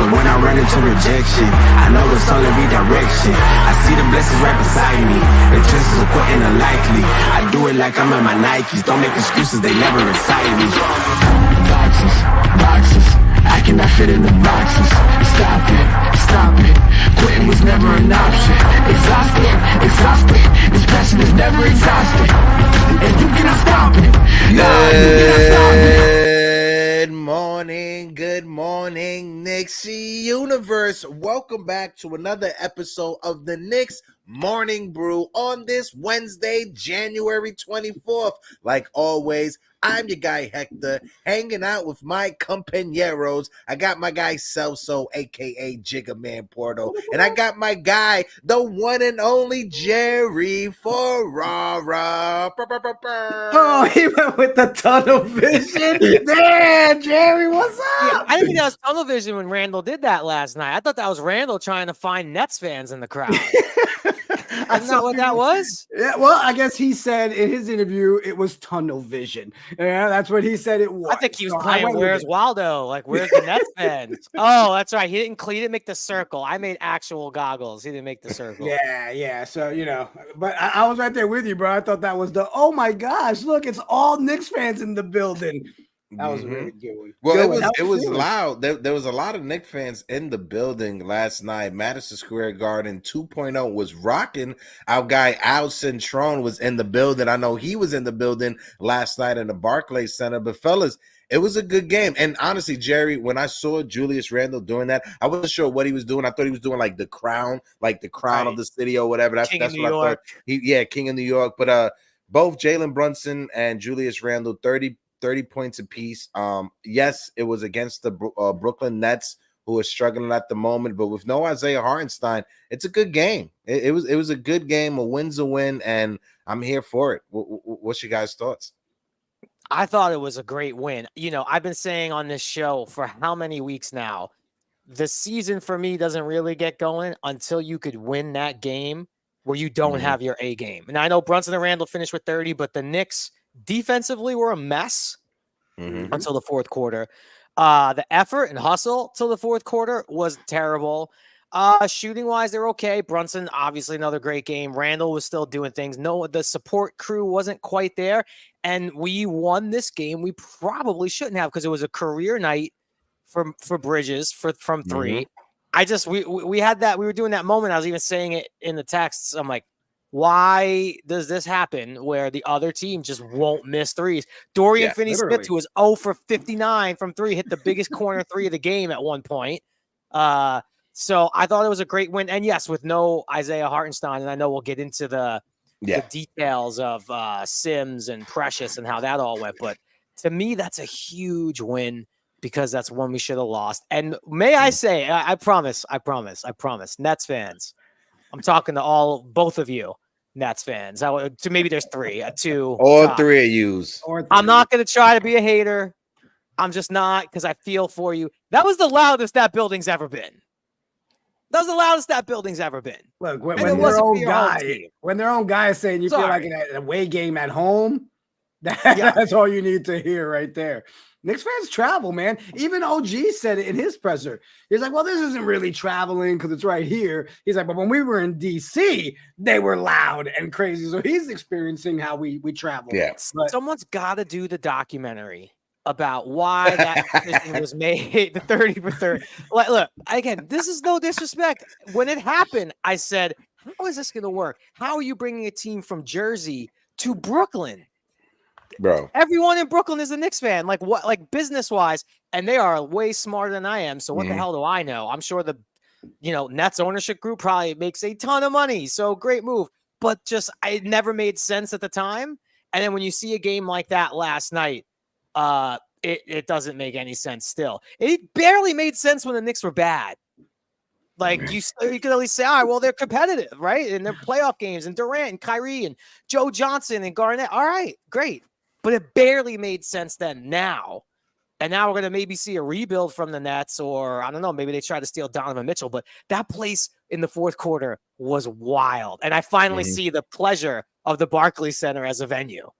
So when I run into rejection, I know it's only redirection. I see the blessings right beside me. The chances of quitting are likely. I do it like I'm in my Nikes. Don't make excuses, they never excite me. Boxes, boxes, I cannot fit in the boxes. Stop it, stop it. Quitting was never an option. Exhausted, exhausted. This passion is never exhausted. And you cannot stop it. No, you cannot stop it. Good morning, Knicks universe. Welcome back to another episode of the Knicks Morning Brew on this Wednesday, January 24th. Like always, I'm your guy Hector, hanging out with my compañeros. I got my guy Celso, aka Jiggaman Porto, and I got my guy, the one and only Jerry Ferrara. Oh, he went with the tunnel vision. Yeah, Jerry, what's up? Yeah, I didn't think that was tunnel vision when Randle did that last night. I thought that was Randle trying to find Nets fans in the crowd. Isn't that what that was? Yeah, well, I guess he said in his interview it was tunnel vision. Yeah, that's what he said it was. I think he was playing Where's Waldo? Like, where's the Nets fans? Oh, that's right. He didn't make the circle. I made actual goggles. He didn't make the circle. Yeah. So, you know, but I was right there with you, bro. I thought that was oh my gosh, look, it's all Knicks fans in the building. That was a really good one. Well, it was loud. There was a lot of Knicks fans in the building last night. Madison Square Garden 2.0 was rocking. Our guy Al Centron was in the building. I know he was in the building last night in the Barclays Center. But fellas, it was a good game. And honestly, Jerry, when I saw Julius Randle doing that, I wasn't sure what he was doing. I thought he was doing like the crown right. of the city or whatever. That's what I thought. King of New York. But both Jalen Brunson and Julius Randle, 30 points apiece. Yes, it was against the Brooklyn Nets, who are struggling at the moment, but with no Isaiah Hartenstein, it's a good game. It was a good game. A win's a win, and I'm here for it. What's your guys' thoughts? I thought it was a great win. You know, I've been saying on this show for how many weeks now, the season for me doesn't really get going until you could win that game where you don't have your A game. And I know Brunson and Randle finished with 30, but the Knicks defensively were a mess until the fourth quarter. The effort and hustle till the fourth quarter was terrible. Shooting wise, they're okay. Brunson, obviously another great game. Randle was still doing things. No, the support crew wasn't quite there. And we won this game. We probably shouldn't have, because it was a career night for Bridges from three. We had that. We were doing that moment. I was even saying it in the texts. I'm like, why does this happen where the other team just won't miss threes? Dorian Finney-Smith, who was 0 for 59 from three, hit the biggest corner three of the game at one point. So I thought it was a great win. And yes, with no Isaiah Hartenstein, and I know we'll get into the details of Sims and Precious and how that all went. But to me, that's a huge win, because that's one we should have lost. And may I say, I promise, Nets fans, I'm talking to both of you Nets fans. Maybe there's three, two. All three of yous. I'm not going to try to be a hater. I'm just not, because I feel for you. That was the loudest that building's ever been. Look, when their own guy is saying you feel like an away game at home, that's all you need to hear right there. Knicks fans travel, man. Even OG said it in his presser. He's like, well, this isn't really traveling because it's right here. He's like, but when we were in D.C., they were loud and crazy. So he's experiencing how we travel. Yeah. But someone's got to do the documentary about why that decision was made, the 30 for 30. Look, again, this is no disrespect. When it happened, I said, how is this going to work? How are you bringing a team from Jersey to Brooklyn? Bro, everyone in Brooklyn is a Knicks fan, like business wise, and they are way smarter than I am. So what the hell do I know? I'm sure the Nets ownership group probably makes a ton of money. So great move, but it never made sense at the time. And then when you see a game like that last night, it doesn't make any sense. Still, it barely made sense when the Knicks were bad. Like you could at least say, all right, well, they're competitive, right? And they're playoff games, and Durant and Kyrie and Joe Johnson and Garnett. All right, great. But it barely made sense then. Now we're going to maybe see a rebuild from the Nets, or I don't know, maybe they try to steal Donovan Mitchell. But that place in the fourth quarter was wild. And I finally see the pleasure of the Barclays Center as a venue.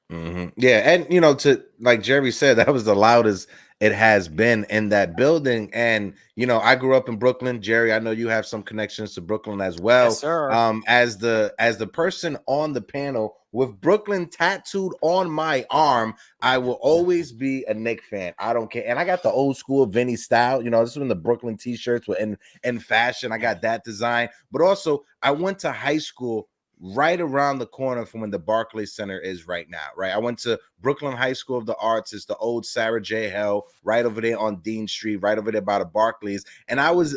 Yeah. And, to like Jerry said, that was the loudest it has been in that building. And I grew up in Brooklyn. Jerry, I know you have some connections to Brooklyn as well. Yes, sir. As the person on the panel with Brooklyn tattooed on my arm, I will always be a Knicks fan. I don't care. And I got the old school Vinny style. This is when the Brooklyn t-shirts were in fashion. I got that design. But also, I went to high school right around the corner from when the Barclays Center is right now, right? I went to Brooklyn High School of the Arts. It's the old Sarah J. Hell, right over there on Dean Street, right over there by the Barclays. And I was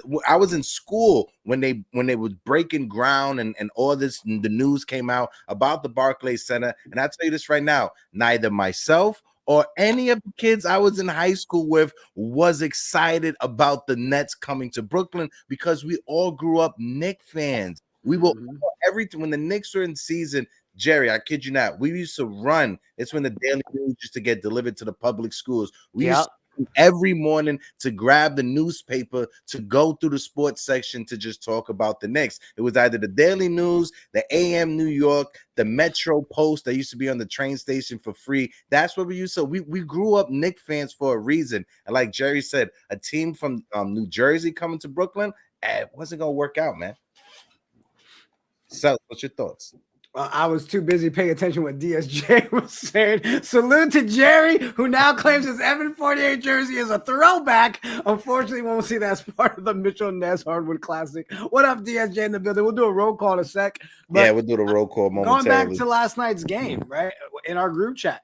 in school when they was breaking ground and all this, the news came out about the Barclays Center. And I tell you this right now, neither myself or any of the kids I was in high school with was excited about the Nets coming to Brooklyn because we all grew up Knicks fans. We will everything when the Knicks were in season, Jerry, I kid you not, we used to run. It's when the Daily News used to get delivered to the public schools. We used to every morning to grab the newspaper to go through the sports section to just talk about the Knicks. It was either the Daily News, the AM New York, the Metro Post that used to be on the train station for free. That's what we used to. We grew up Knicks fans for a reason. And like Jerry said, a team from New Jersey coming to Brooklyn, it wasn't gonna work out, man. So, what's your thoughts? I was too busy paying attention what DSJ was saying. Salute to Jerry, who now claims his Evan 48 jersey is a throwback. Unfortunately, we won't see that as part of the Mitchell Ness Hardwood Classic. What up, DSJ in the building? We'll do a roll call in a sec. But we'll do the roll call momentarily. Going back to last night's game, right, in our group chat,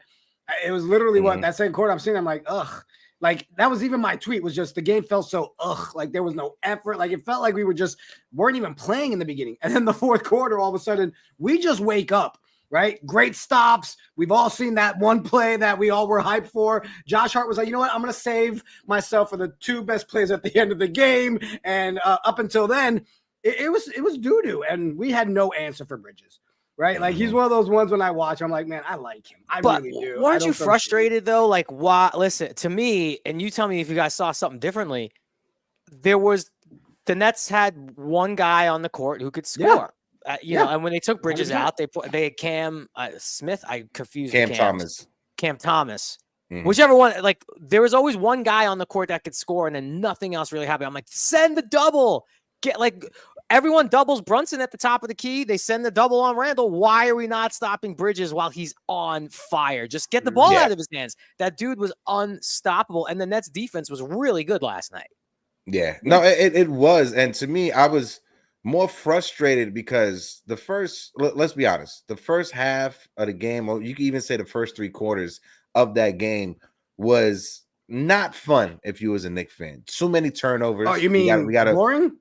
it was literally what that second quarter I'm seeing. I'm like, ugh. Like, that was even my tweet, was just the game felt so like there was no effort. Like, it felt like we weren't even playing in the beginning. And then the fourth quarter, all of a sudden, we just wake up, right? Great stops. We've all seen that one play that we all were hyped for. Josh Hart was like, you know what? I'm going to save myself for the two best plays at the end of the game. And up until then, it was doo-doo. And we had no answer for Bridges. Right, like he's one of those ones when I watch, I'm like, man, I like him. I really do. Weren't you frustrated though? Like, why? Listen to me, and you tell me if you guys saw something differently. The Nets had one guy on the court who could score. You know, and when they took Bridges 100%. Out, they had Cam Smith. I confused Cam Thomas. Cam Thomas. Whichever one. Like, there was always one guy on the court that could score, and then nothing else really happened. I'm like, send the double. Everyone doubles Brunson at the top of the key. They send the double on Randle. Why are we not stopping Bridges while he's on fire? Just get the ball out of his hands. That dude was unstoppable, and the Nets defense was really good last night. Yeah, no, it was. And to me, I was more frustrated because let's be honest, the first half of the game, or you can even say the first three quarters of that game, was not fun if you was a Knicks fan. So many turnovers. Oh, you mean we gotta boring?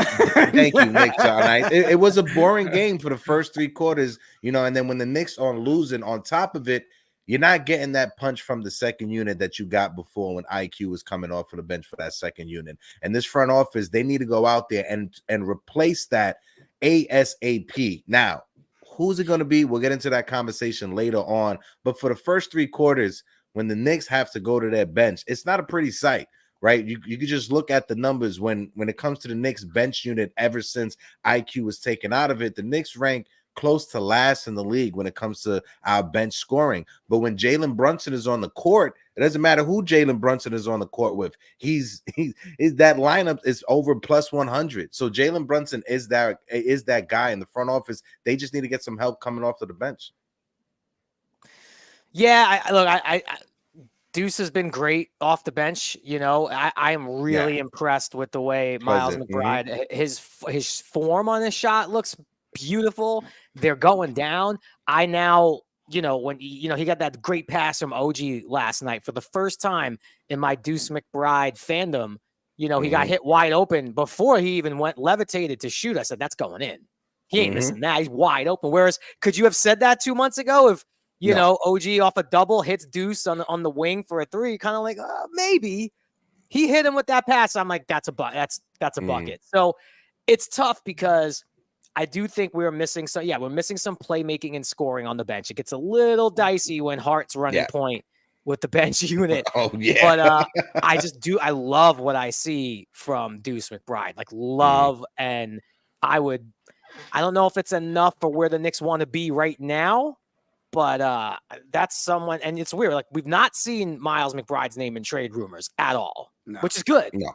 Thank you, Nick. It was a boring game for the first three quarters, and then when the Knicks are losing, on top of it, you're not getting that punch from the second unit that you got before when IQ was coming off of the bench for that second unit. And this front office, they need to go out there and replace that ASAP. Now, who's it going to be? We'll get into that conversation later on. But for the first three quarters, when the Knicks have to go to their bench, it's not a pretty sight. Right, you could just look at the numbers when it comes to the Knicks bench unit. Ever since IQ was taken out of it, the Knicks rank close to last in the league when it comes to our bench scoring. But when Jalen Brunson is on the court, it doesn't matter who Jalen Brunson is on the court with. That lineup is over plus 100. So Jalen Brunson is that guy in the front office. They just need to get some help coming off of the bench. Yeah, I Deuce has been great off the bench. I am really impressed with the way Miles McBride, his form on this shot looks beautiful. They're going down. I now, when he got that great pass from OG last night for the first time in my Deuce McBride fandom. He got hit wide open before he even went levitated to shoot. I said, that's going in. He ain't missing that. He's wide open. Whereas, could you have said that 2 months ago if OG off a double hits Deuce on the wing for a three, kind of like maybe he hit him with that pass. I'm like, that's a bucket. So it's tough because I do think we're missing some playmaking and scoring on the bench. It gets a little dicey when Hart's running point with the bench unit. Oh yeah. But I love what I see from Deuce McBride. Like love, and I don't know if it's enough for where the Knicks want to be right now. But that's someone, and it's weird. Like, we've not seen Miles McBride's name in trade rumors at all, which is good. No.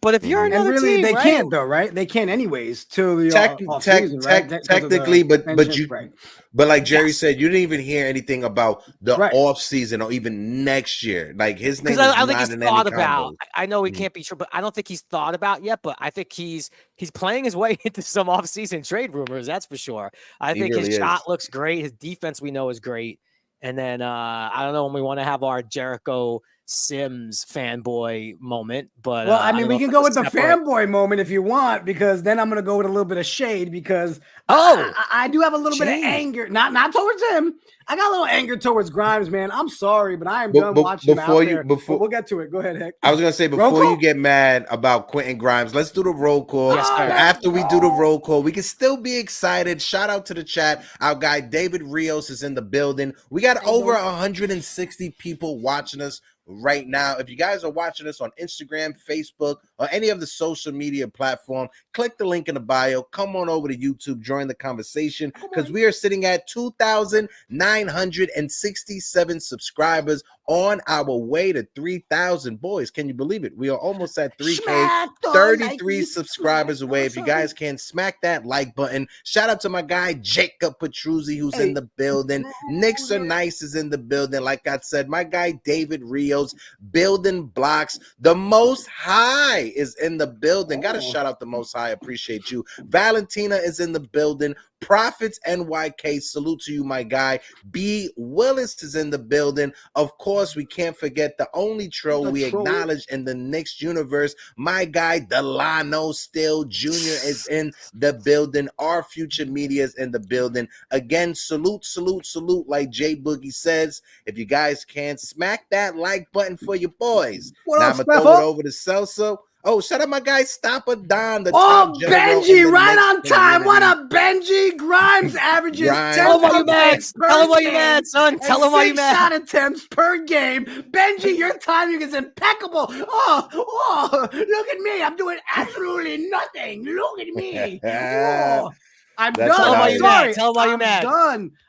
But if you're another and really, team, they right? can't though, right? They can't anyways till the off-season, right? Technically, but right. But like Jerry said, you didn't even hear anything about the Right. off season or even next year. Like his name is I don't not think he's in thought any about. combos. I know he can't be sure, but I don't think he's thought about yet. But I think he's playing his way into some off-season trade rumors. That's for sure. I think really his is. shot looks great. His defense we know is great. And then I don't know when we want to have our Jericho Sims fanboy moment, but well, I mean, we can go with the separate. fanboy moment if you want, because then I'm going to go with a little bit of shade, because I do have a little bit of anger, not towards him. I got a little anger towards Grimes, man. I'm sorry, but I am done watching him out there. We'll get to it. Go ahead, Hector. I was going to say, before you get mad about Quentin Grimes, let's do the roll call. Yes, after we do the roll call, we can still be excited. Shout out to the chat. Our guy David Rios is in the building. We got over 160 people watching us right now. If you guys are watching us on Instagram, Facebook, or any of the social media platform, click the link in the bio. Come on over to YouTube, join the conversation, because we are sitting at 2,967 subscribers on our way to 3,000. Boys, can you believe it? We are almost at 3K, 33 subscribers away. If you guys can smack that like button. Shout out to my guy Jacob Petruzzi, who's in the building. Knicks are nice is in the building. Like I said, my guy David Rios, building blocks. The Most High is in the building. Gotta shout out the Most High. Appreciate you. Valentina is in the building. Profits NYK, salute to you, my guy. B. Willis is in the building. Of course, we can't forget the only troll we acknowledge in the Knicks universe. My guy Delano Still Jr. is in the building. Our future media is in the building. Again, salute, like Jay Boogie says. If you guys can, smack that like button for your boys. Now I'm gonna throw it over to Celso. Oh, shout out my guy Stopper Don. Benji, right on time. What up, Benji? Grimes averages 10 Tell him why you mad. Tell him why you mad, son. Tell him why you mad. 6 shot attempts per game. Benji, your timing is impeccable. Oh, look at me. I'm doing absolutely nothing. Look at me. I'm done. I'm sorry. Tell him why you mad.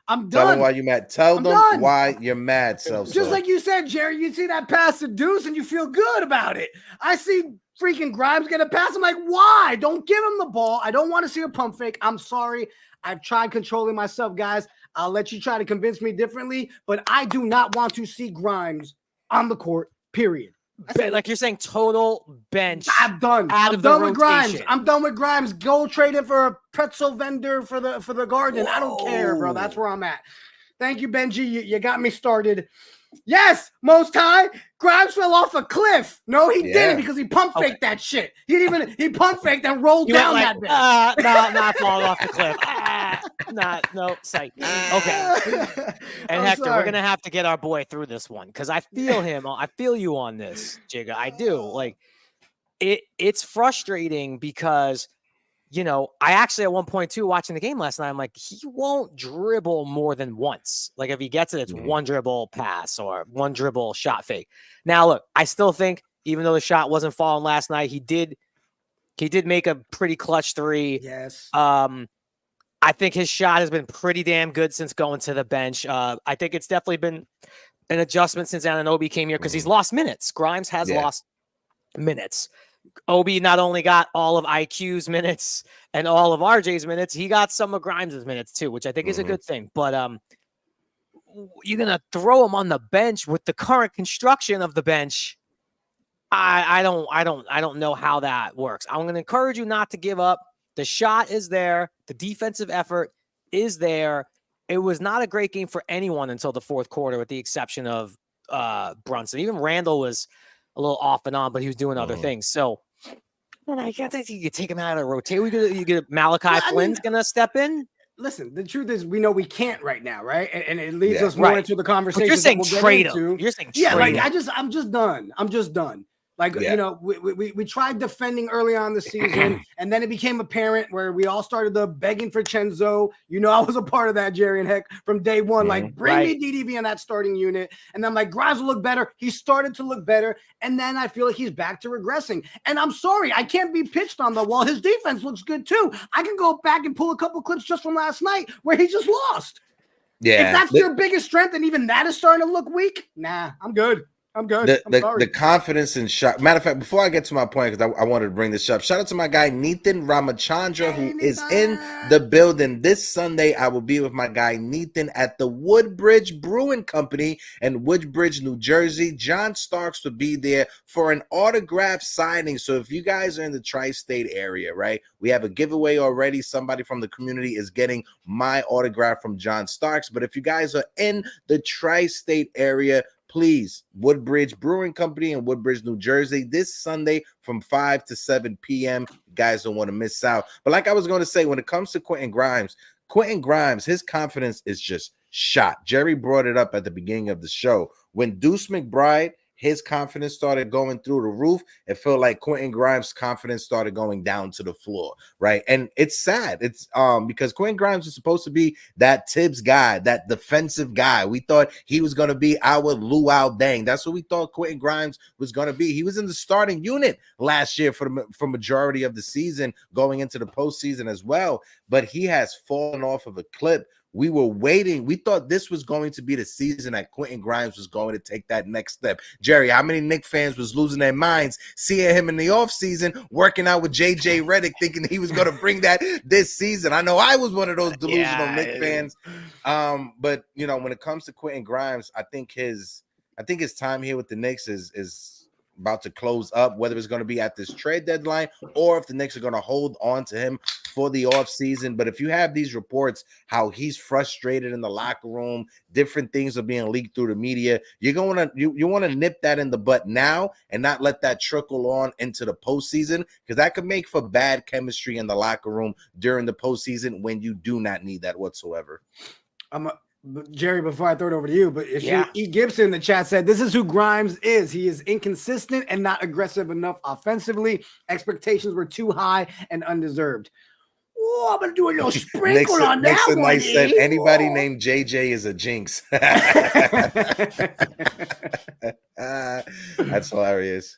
I'm done. Tell them why you mad. Tell them why you're mad, Celso. Just like you said, Jerry, you see that pass to Deuce and you feel good about it. I see freaking Grimes get a pass. I'm like, why? Don't give him the ball. I don't want to see a pump fake. I'm sorry. I've tried controlling myself, guys. I'll let you try to convince me differently, but I do not want to see Grimes on the court, period. Like you're saying, total bench. I'm done. I'm done with Grimes. I'm done with Grimes. Go trade it for a pretzel vendor for the Garden. I don't care, bro. That's where I'm at. Thank you, Benji. You got me started. Yes, Most High. Grimes fell off a cliff. No, he didn't, because he pump faked that shit. He pump faked and rolled down that bit. Not falling off the cliff. No, sight. Okay. And Hector, we're gonna have to get our boy through this one, because I feel him. I feel you on this, Jigga. I do. Like, it's frustrating because, you know, I actually at one point too, watching the game last night, I'm like, he won't dribble more than once. Like, if he gets it, it's one dribble pass or one dribble shot fake. Now, look, I still think, even though the shot wasn't falling last night, he did make a pretty clutch three. Yes. I think his shot has been pretty damn good since going to the bench. I think it's definitely been an adjustment since Anunoby came here, because he's lost minutes. Grimes has lost minutes. Obi not only got all of IQ's minutes and all of RJ's minutes, he got some of Grimes' minutes too, which I think is a good thing. But you're gonna throw him on the bench with the current construction of the bench. I don't know how that works. I'm gonna encourage you not to give up. The shot is there. The defensive effort is there. It was not a great game for anyone until the fourth quarter, with the exception of Brunson. Even Randle was a little off and on, but he was doing other things. So, I can't think you could take him out of the rotation. You get Malachi Flynn's going to step in. Listen, the truth is, we know we can't right now, right? And it leads us more into the conversation. But you're saying trade him. You're saying trade him. I'm just done. I'm just done. Like, you know, we tried defending early on the season, and then it became apparent where we all started begging for Chenzo. You know, I was a part of that, Jerry and Heck, from day one. Like, bring me DDB in that starting unit. And then, like, Grimes will look better. He started to look better. And then I feel like he's back to regressing. And I'm sorry, I can't be pitched on the wall. His defense looks good, too. I can go back and pull a couple clips just from last night where he just lost. If that's their biggest strength and even that is starting to look weak, nah, I'm good. I'm good. The confidence and shot. Matter of fact, before I get to my point, because I wanted to bring this up, shout out to my guy Nathan Ramachandra, who is in the building. This Sunday, I will be with my guy Nathan at the Woodbridge Brewing Company in Woodbridge, New Jersey. John Starks will be there for an autograph signing. So if you guys are in the tri-state area, right, we have a giveaway already. Somebody from the community is getting my autograph from John Starks. But if you guys are in the tri-state area, please, Woodbridge Brewing Company in Woodbridge, New Jersey, this Sunday from 5 to 7 p.m. You guys don't want to miss out. But like I was going to say, when it comes to Quentin Grimes, his confidence is just shot. Jerry brought it up at the beginning of the show. When Deuce McBride, his confidence started going through the roof, it felt like Quentin Grimes' confidence started going down to the floor, right? And it's sad. It's because Quentin Grimes is supposed to be that Tibbs guy, that defensive guy. We thought he was going to be our Luau Deng. That's what we thought Quentin Grimes was going to be. He was in the starting unit last year for majority of the season, going into the postseason as well. But he has fallen off of a cliff. We were waiting. We thought this was going to be the season that Quentin Grimes was going to take that next step. Jerry, how many Knicks fans was losing their minds seeing him in the offseason working out with J.J. Redick, thinking he was going to bring that this season? I know I was one of those delusional Knicks fans. But, you know, when it comes to Quentin Grimes, I think his time here with the Knicks is about to close up, whether it's going to be at this trade deadline or if the Knicks are going to hold on to him for the offseason. But if you have these reports how he's frustrated in the locker room, different things are being leaked through the media, you want to nip that in the butt now and not let that trickle on into the postseason, because that could make for bad chemistry in the locker room during the postseason when you do not need that whatsoever. Jerry, before I throw it over to you, but E. Gibson in the chat said, this is who Grimes is. He is inconsistent and not aggressive enough offensively. Expectations were too high and undeserved. Oh, I'm going to do a little sprinkle on that one. Nice said, anybody named JJ is a jinx. That's hilarious.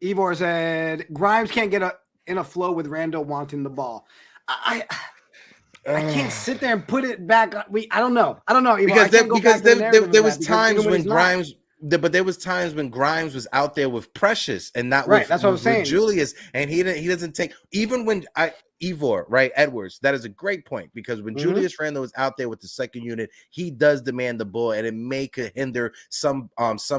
Ivor said, Grimes can't get in a flow with Randle wanting the ball. I can't sit there and put it back. I don't know. Because there was times when Grimes, but there was times when Grimes was out there with Precious and not with, that's what I'm saying. Julius, and he doesn't take, even when Ivor, right, Edwards, that is a great point, because when Julius Randle is out there with the second unit, he does demand the ball, and it may hinder some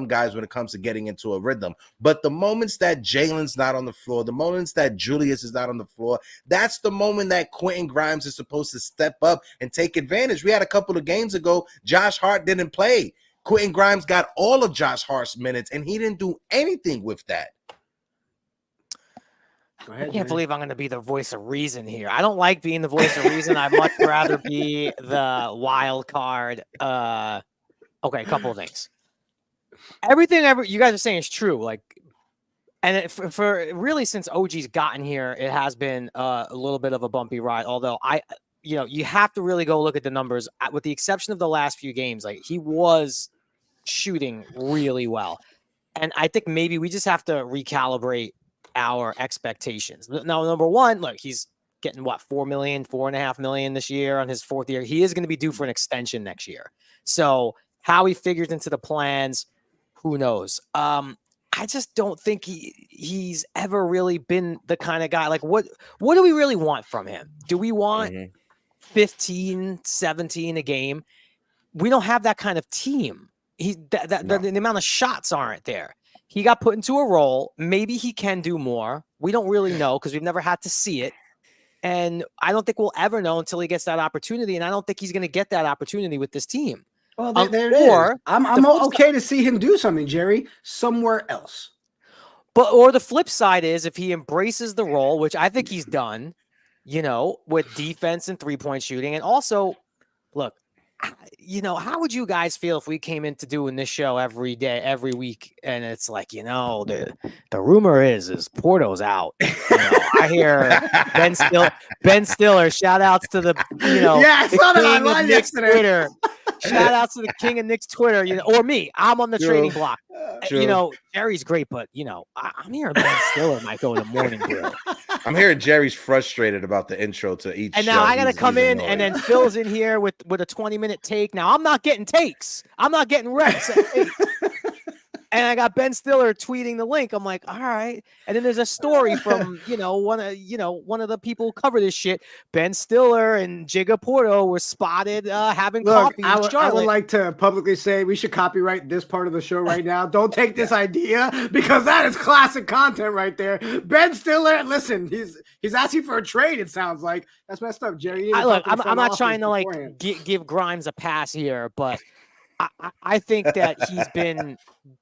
guys when it comes to getting into a rhythm. But the moments that Jalen's not on the floor, the moments that Julius is not on the floor, that's the moment that Quentin Grimes is supposed to step up and take advantage. We had a couple of games ago, Josh Hart didn't play. Quentin Grimes got all of Josh Hart's minutes, and he didn't do anything with that. Go ahead, I can't believe I'm going to be the voice of reason here. I don't like being the voice of reason. I'd much rather be the wild card. Okay, a couple of things. Everything you guys are saying is true. Like, and for really, since OG's gotten here, it has been a little bit of a bumpy ride. Although you have to really go look at the numbers. With the exception of the last few games, like, he was shooting really well, and I think maybe we just have to recalibrate our expectations. Now, number one, look, he's getting what, $4.5 million this year on his fourth year. He is going to be due for an extension next year. So how he figures into the plans, who knows? I just don't think he's ever really been the kind of guy. Like, what do we really want from him? Do we want 15, 17 a game? We don't have that kind of team. The amount of shots aren't there. He got put into a role. Maybe he can do more. We don't really know because we've never had to see it. And I don't think we'll ever know until he gets that opportunity. And I don't think he's going to get that opportunity with this team. Well, there it is. I'm okay to see him do something, Jerry, somewhere else. Or the flip side is, if he embraces the role, which I think he's done, with defense and three-point shooting. And also, look, how would you guys feel if we came into doing this show every day, every week, and it's like, the rumor is Porto's out. I hear Ben Stiller. Shout outs to the I saw that on Twitter. Shout out to the king of Knicks Twitter, or me. I'm on the trading block. Jerry's great, but I'm hearing Ben Stiller might go to Morning Brew. I'm hearing Jerry's frustrated about the intro to each and show. now I got to come in, and then Phil's in here with a 20-minute take. Now I'm not getting takes. I'm not getting reps. And I got Ben Stiller tweeting the link. I'm like, all right. And then there's a story from, one of the people who cover this shit. Ben Stiller and Jigga Porto were spotted having coffee in Charlotte. I would like to publicly say we should copyright this part of the show right now. Don't take this idea, because that is classic content right there. Ben Stiller, listen, he's asking for a trade, it sounds like. That's messed up, Jerry. I'm not trying to give Grimes a pass here, but I think that he's been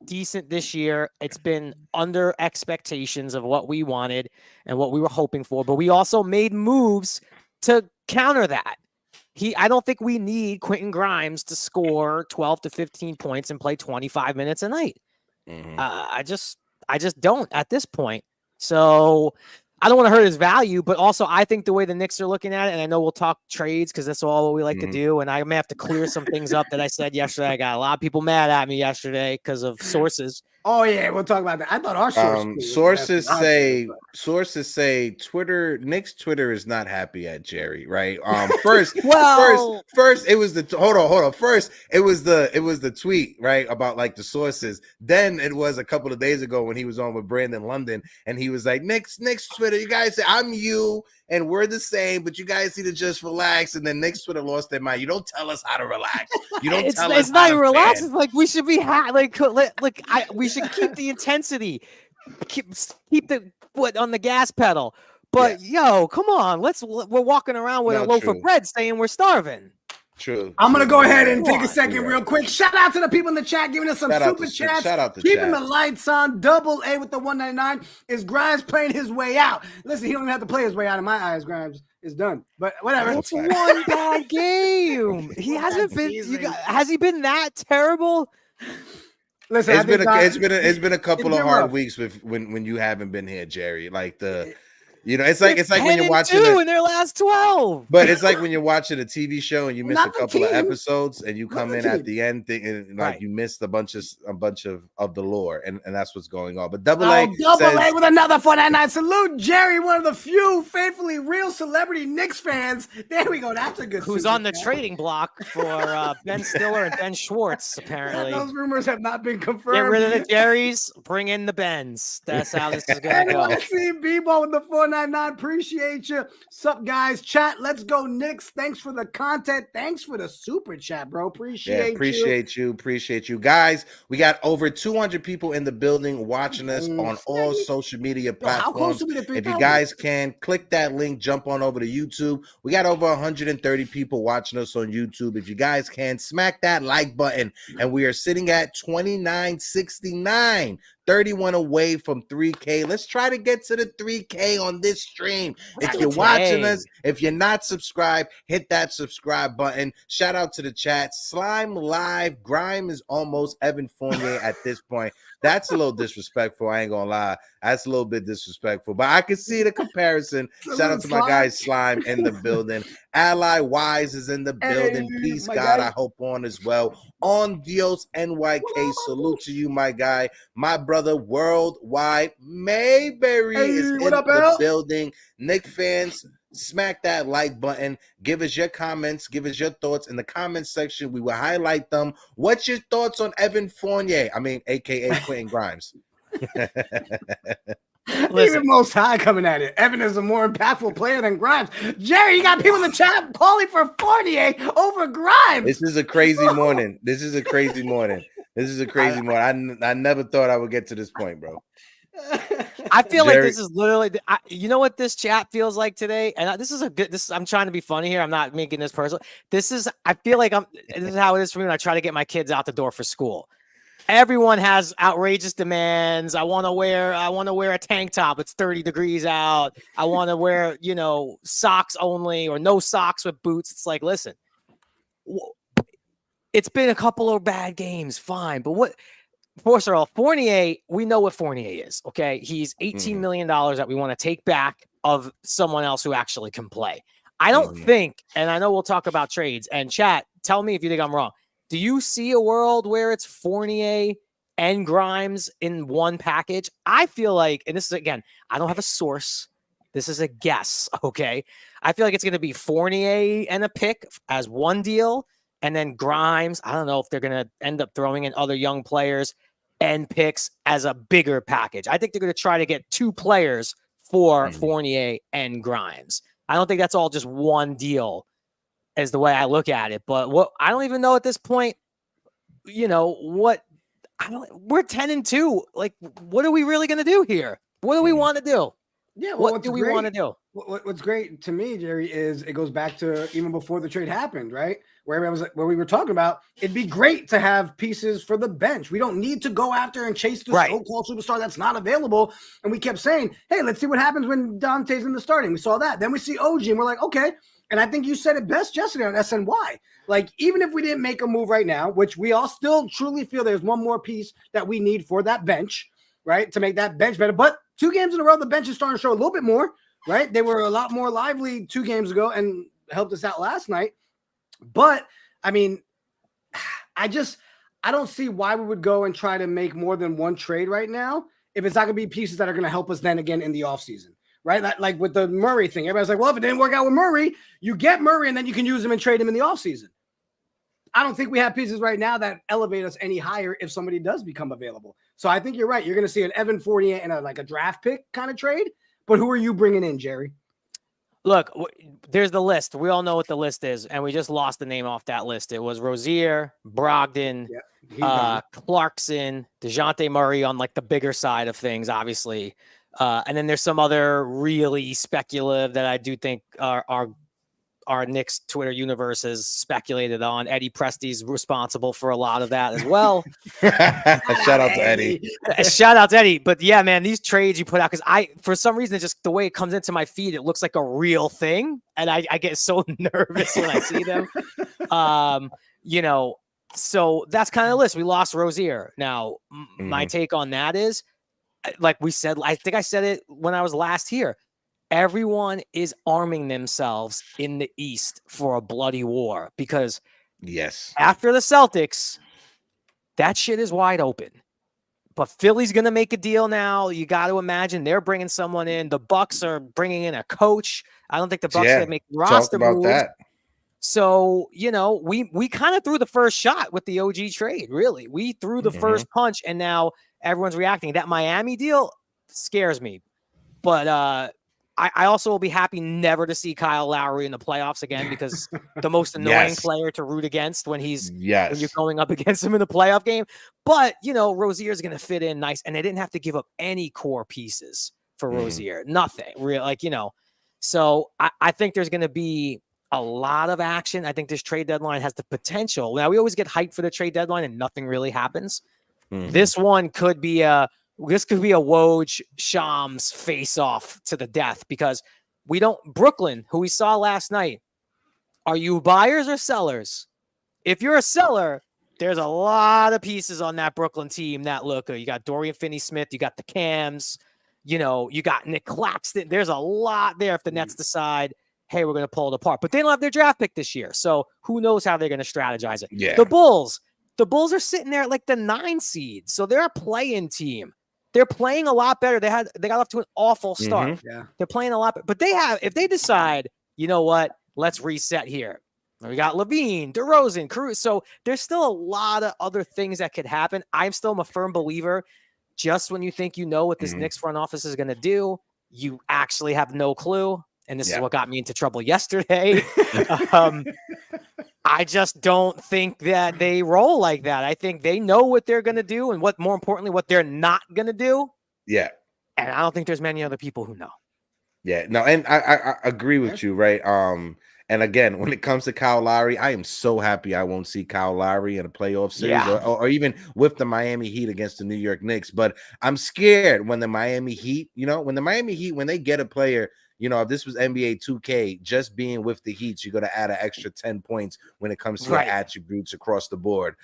decent this year. It's been under expectations of what we wanted and what we were hoping for, but we also made moves to counter that. I don't think we need Quentin Grimes to score 12 to 15 points and play 25 minutes a night. Mm-hmm. I just don't at this point. So I don't want to hurt his value, but also I think the way the Knicks are looking at it, and I know we'll talk trades because that's all we like to do, and I may have to clear some things up that I said yesterday. I got a lot of people mad at me yesterday because of sources. Oh yeah, we'll talk about that. I thought our sources say Twitter, Knicks Twitter is not happy at Jerry, right? First it was the hold on. First it was the tweet, right, about like the sources. Then it was a couple of days ago when he was on with Brandon London, and he was like, Knicks Twitter, you guys say I'm you and we're the same, but you guys need to just relax. And then Knicks Twitter lost their mind. You don't tell us how to relax. You don't tell us. It's not relax. It's like we should be we should keep the intensity, keep the foot on the gas pedal. But come on, we're walking around with a loaf of bread saying we're starving. True. I'm going to go ahead and take a second real quick. Shout out to the people in the chat giving us some super chats. Shout out to keeping the lights on. Double A with the 199. Is Grimes playing his way out? Listen, he don't even have to play his way out in my eyes. Grimes is done. But whatever. It's one bad game. He hasn't been. Has he been that terrible? Listen, it's been a couple of hard weeks when you haven't been here, Jerry. Like it's like when you're watching in their last 12. But it's like when you're watching a TV show and you miss a couple of episodes and you come in at the end thinking like you missed a bunch of the lore, and that's what's going on. But Double A with another 499 salute, Jerry, one of the few faithfully real celebrity Knicks fans. There we go. That's a good. Who's on the trading block for Ben Stiller and Ben Schwartz? Apparently, those rumors have not been confirmed. Get rid of the Jerrys, bring in the Bens. That's how this is gonna go. I see B-Ball with the 499. Appreciate you. Sup, guys? Chat. Let's go, Knicks. Thanks for the content. Thanks for the super chat, bro. Appreciate you, guys. We got over 200 people in the building watching us on all social media platforms. If you guys can click that link, jump on over to YouTube. We got over 130 people watching us on YouTube. If you guys can, smack that like button, and we are sitting at 2969. 31 away from 3K. Let's try to get to the 3K on this stream. If you're watching us, if you're not subscribed, hit that subscribe button. Shout out to the chat. Slime Live. Grime is almost Evan Fournier at this point. That's a little disrespectful. I ain't gonna lie. That's a little bit disrespectful, but I can see the comparison. Shout out to my guy Slime in the building. Ally Wise is in the building. Peace, God. I hope on as well. On Dios NYK. Salute to you, my guy. My brother Worldwide Mayberry is in the building. Knick fans, smack that like button. Give us your comments. Give us your thoughts in the comment section. We will highlight them. What's your thoughts on Evan Fournier? I mean, AKA Quentin Grimes. Even Most High coming at it. Evan is a more impactful player than Grimes. Jerry, you got people in the chat calling for Fournier over Grimes. This is a crazy morning. I never thought I would get to this point, bro. I feel like this is literally, you know what this chat feels like today? And I'm trying to be funny here. I'm not making this personal. This is how it is for me when I try to get my kids out the door for school. Everyone has outrageous demands. I want to wear a tank top. It's 30 degrees out. I want to wear, socks only or no socks with boots. It's like, listen, it's been a couple of bad games. Fine. But first of all, Fournier, we know what Fournier is. Okay. He's $18 million that we want to take back of someone else who actually can play. I don't think, and I know we'll talk about trades, and chat, tell me if you think I'm wrong. Do you see a world where it's Fournier and Grimes in one package? I feel like, and this is, again, I don't have a source. This is a guess, okay? I feel like it's going to be Fournier and a pick as one deal, and then Grimes. I don't know if they're going to end up throwing in other young players and picks as a bigger package. I think they're going to try to get 2 players for Fournier and Grimes. I don't think that's all just one deal is the way I look at it. But what I don't even know at this point, we're 10-2. Like, what are we really going to do here? What do we want to do? Yeah, well, what do we want to do? What's great to me, Jerry, is it goes back to even before the trade happened, right? Where we were talking about, it'd be great to have pieces for the bench. We don't need to go after and chase the so-called superstar that's not available. And we kept saying, hey, let's see what happens when Dante's in the starting. We saw that. Then we see OG, and we're like, okay. And I think you said it best yesterday on SNY. Like, even if we didn't make a move right now, which we all still truly feel there's one more piece that we need for that bench, right, to make that bench better. But 2 games in a row, the bench is starting to show a little bit more, right? They were a lot more lively 2 games ago and helped us out last night. But, I mean, I don't see why we would go and try to make more than one trade right now if it's not going to be pieces that are going to help us then again in the offseason, right? Like with the Murray thing. Everybody's like, well, if it didn't work out with Murray, you get Murray and then you can use him and trade him in the offseason. I don't think we have pieces right now that elevate us any higher if somebody does become available. So I think you're right. You're going to see an Evan Fournier and a draft pick kind of trade. But who are you bringing in, Jerry? Look, there's the list. We all know what the list is, and we just lost the name off that list. It was Rozier, Brogdon, Clarkson, DeJounte Murray on like the bigger side of things, obviously. And then there's some other really speculative that I do think our Knicks Twitter universe has speculated on. Eddie Presti's responsible for a lot of that as well. Shout out to Eddie. Shout out to Eddie. But yeah, man, these trades you put out, because for some reason, just the way it comes into my feed, it looks like a real thing. And I get so nervous when I see them. So that's kind of the list. We lost Rozier. Now, my take on that is, like we said, I think I said it when I was last here. Everyone is arming themselves in the East for a bloody war because after the Celtics, that shit is wide open. But Philly's going to make a deal now. You got to imagine they're bringing someone in. The Bucks are bringing in a coach. I don't think the Bucks can make roster moves. That. So, we kind of threw the first shot with the OG trade, really. We threw the first punch, and now everyone's reacting. That Miami deal scares me. But I also will be happy never to see Kyle Lowry in the playoffs again, because the most annoying player to root against when when you're going up against him in the playoff game. But, Rozier is going to fit in nice, and they didn't have to give up any core pieces for Rozier. Nothing real, So I think there's going to be a lot of action. I think this trade deadline has the potential. Now, we always get hyped for the trade deadline and nothing really happens. This one could be This could be a Woj Shams face-off to the death, because Brooklyn, who we saw last night, are you buyers or sellers? If you're a seller, there's a lot of pieces on that Brooklyn team that look good. You got Dorian Finney-Smith, you got the Cams, you got Nick Claxton. There's a lot there if the Nets decide, hey, we're going to pull it apart. But they don't have their draft pick this year, so who knows how they're going to strategize it. Yeah. The Bulls are sitting there at like the 9 seed, so they're a play-in team. They're playing a lot better. They got off to an awful start. Yeah. They're playing a lot better. But if they decide, you know what, let's reset here. We got Levine, DeRozan, Cruz. So there's still a lot of other things that could happen. I'm still a firm believer. Just when you think you know what this Knicks front office is going to do, you actually have no clue. And this is what got me into trouble yesterday. I just don't think that they roll like that. I think they know what they're going to do, and more importantly, what they're not going to do. Yeah. And I don't think there's many other people who know. Yeah, no, and I agree with you, right? And again, when it comes to Kyle Lowry, I am so happy I won't see Kyle Lowry in a playoff series or even with the Miami Heat against the New York Knicks. But I'm scared when the Miami Heat, when they get a player, if this was NBA 2K, just being with the Heat, you're going to add an extra 10 points when it comes to your attributes across the board.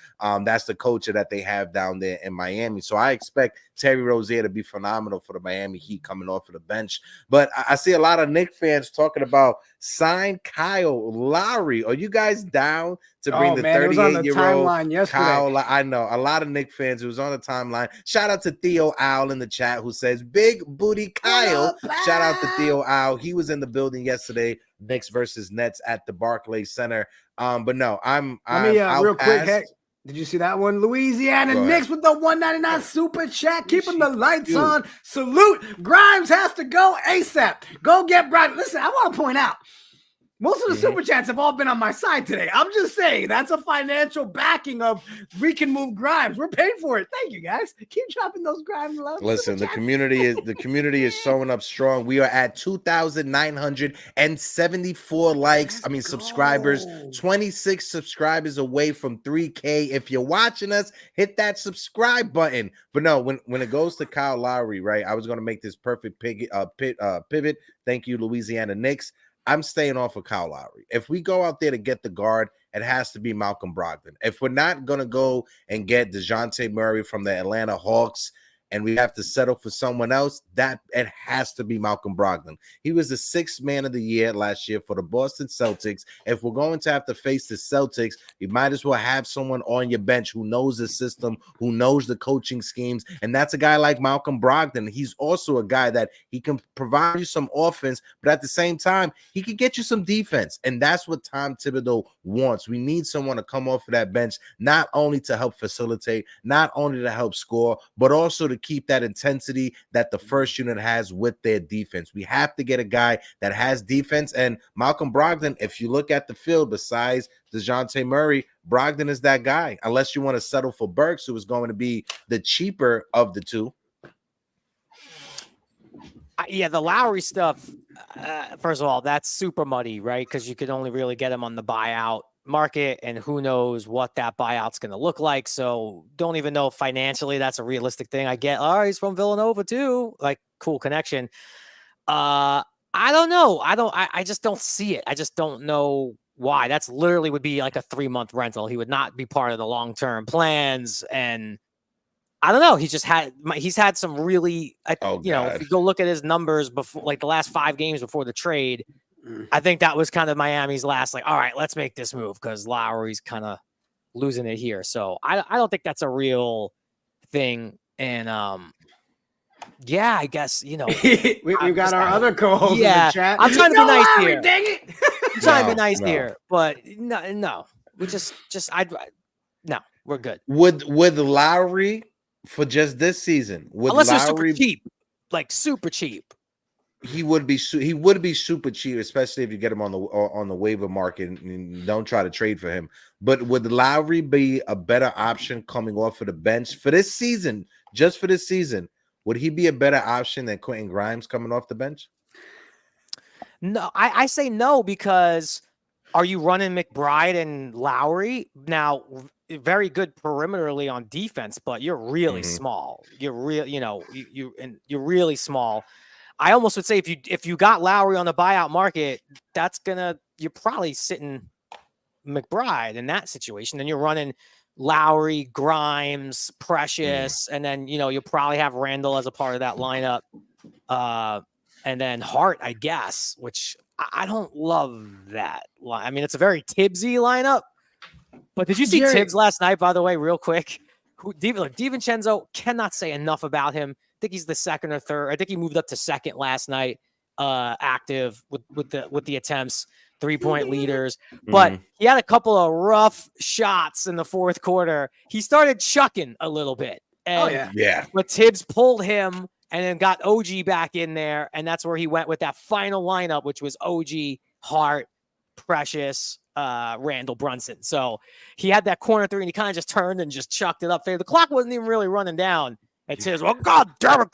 That's the culture that they have down there in Miami. So I expect Terry Rozier to be phenomenal for the Miami Heat coming off of the bench. But I see a lot of Knicks fans talking about sign Kyle Lowry. Are you guys down to bring the 38-year-old Kyle. I know a lot of Knicks fans. It was on the timeline. Shout out to Theo Owl in the chat who says big booty Kyle. Shout out to Theo Owl. He was in the building yesterday. Knicks versus Nets at the Barclays Center. But no, I'm real quick. Heck, did you see that one? Louisiana Knicks with the $1.99 super chat, keeping the lights on. Salute. Grimes has to go ASAP. Go get Grimes. Listen, I want to point out. Most of the super chats have all been on my side today. I'm just saying that's a financial backing of we can move Grimes. We're paying for it. Thank you guys. Keep dropping those Grimes love. Listen, the community is showing up strong. We are at 2,974 likes. Subscribers. 26 subscribers away from 3K. If you're watching us, hit that subscribe button. But no, when it goes to Kyle Lowry, right? I was going to make this perfect pivot. Thank you, Louisiana Knicks. I'm staying off of Kyle Lowry. If we go out there to get the guard, it has to be Malcolm Brogdon. If we're not going to go and get DeJounte Murray from the Atlanta Hawks and we have to settle for someone else, that it has to be Malcolm Brogdon. He was the 6th man of the year last year for the Boston Celtics. If we're going to have to face the Celtics, you might as well have someone on your bench who knows the system, who knows the coaching schemes, and that's a guy like Malcolm Brogdon. He's also a guy that he can provide you some offense, but at the same time, he can get you some defense, and that's what Tom Thibodeau wants. We need someone to come off of that bench, not only to help facilitate, not only to help score, but also to keep that intensity that the first unit has with their defense. We have to get a guy that has defense, and Malcolm Brogdon, if you look at the field, besides DeJounte Murray, Brogdon is that guy, unless you want to settle for Burks, who is going to be the cheaper of the two. Yeah, the Lowry stuff, first of all, that's super muddy, right? Because you could only really get him on the buyout market, and who knows what that buyout's going to look like. So don't even know if financially that's a realistic thing. I get, he's from Villanova too. Like, cool connection. I don't know. I just don't see it. I just don't know why. That's literally would be like a 3-month rental. He would not be part of the long-term plans. And I don't know. He's had some really, if you go look at his numbers before, like the last 5 games before the trade, I think that was kind of Miami's last, like, all right, let's make this move because Lowry's kind of losing it here. So I don't think that's a real thing. And I guess, we've got our other co-host in the chat. I'm trying to be nice Lowry, here. Dang it. I'm trying to be nice here, but no. We we're good. With Lowry for just this season, unless Lowry, super cheap, like super cheap. He would be super cheap, especially if you get him on the waiver market and don't try to trade for him. But would Lowry be a better option coming off of the bench for this season? Just for this season, would he be a better option than Quentin Grimes coming off the bench? No, I say no, because are you running McBride and Lowry? Now, very good perimeterly on defense, but you're really small. You're you're really small. I almost would say if you got Lowry on the buyout market, you're probably sitting McBride in that situation. Then you're running Lowry, Grimes, Precious, and then you'll probably have Randle as a part of that lineup. And then Hart, I guess, which I don't love that. I mean, it's a very Tibbsy lineup. But did you see Tibbs last night, by the way, real quick? DiVincenzo, cannot say enough about him. I think he's the second or third. I think he moved up to second last night, active with the attempts, 3-point leaders. But he had a couple of rough shots in the fourth quarter. He started chucking a little bit. And But Tibbs pulled him and then got OG back in there. And that's where he went with that final lineup, which was OG, Hart, Precious, Randle, Brunson. So he had that corner 3 and he kind of just turned and just chucked it up there. The clock wasn't even really running down. And Tibbs, well, God damn it,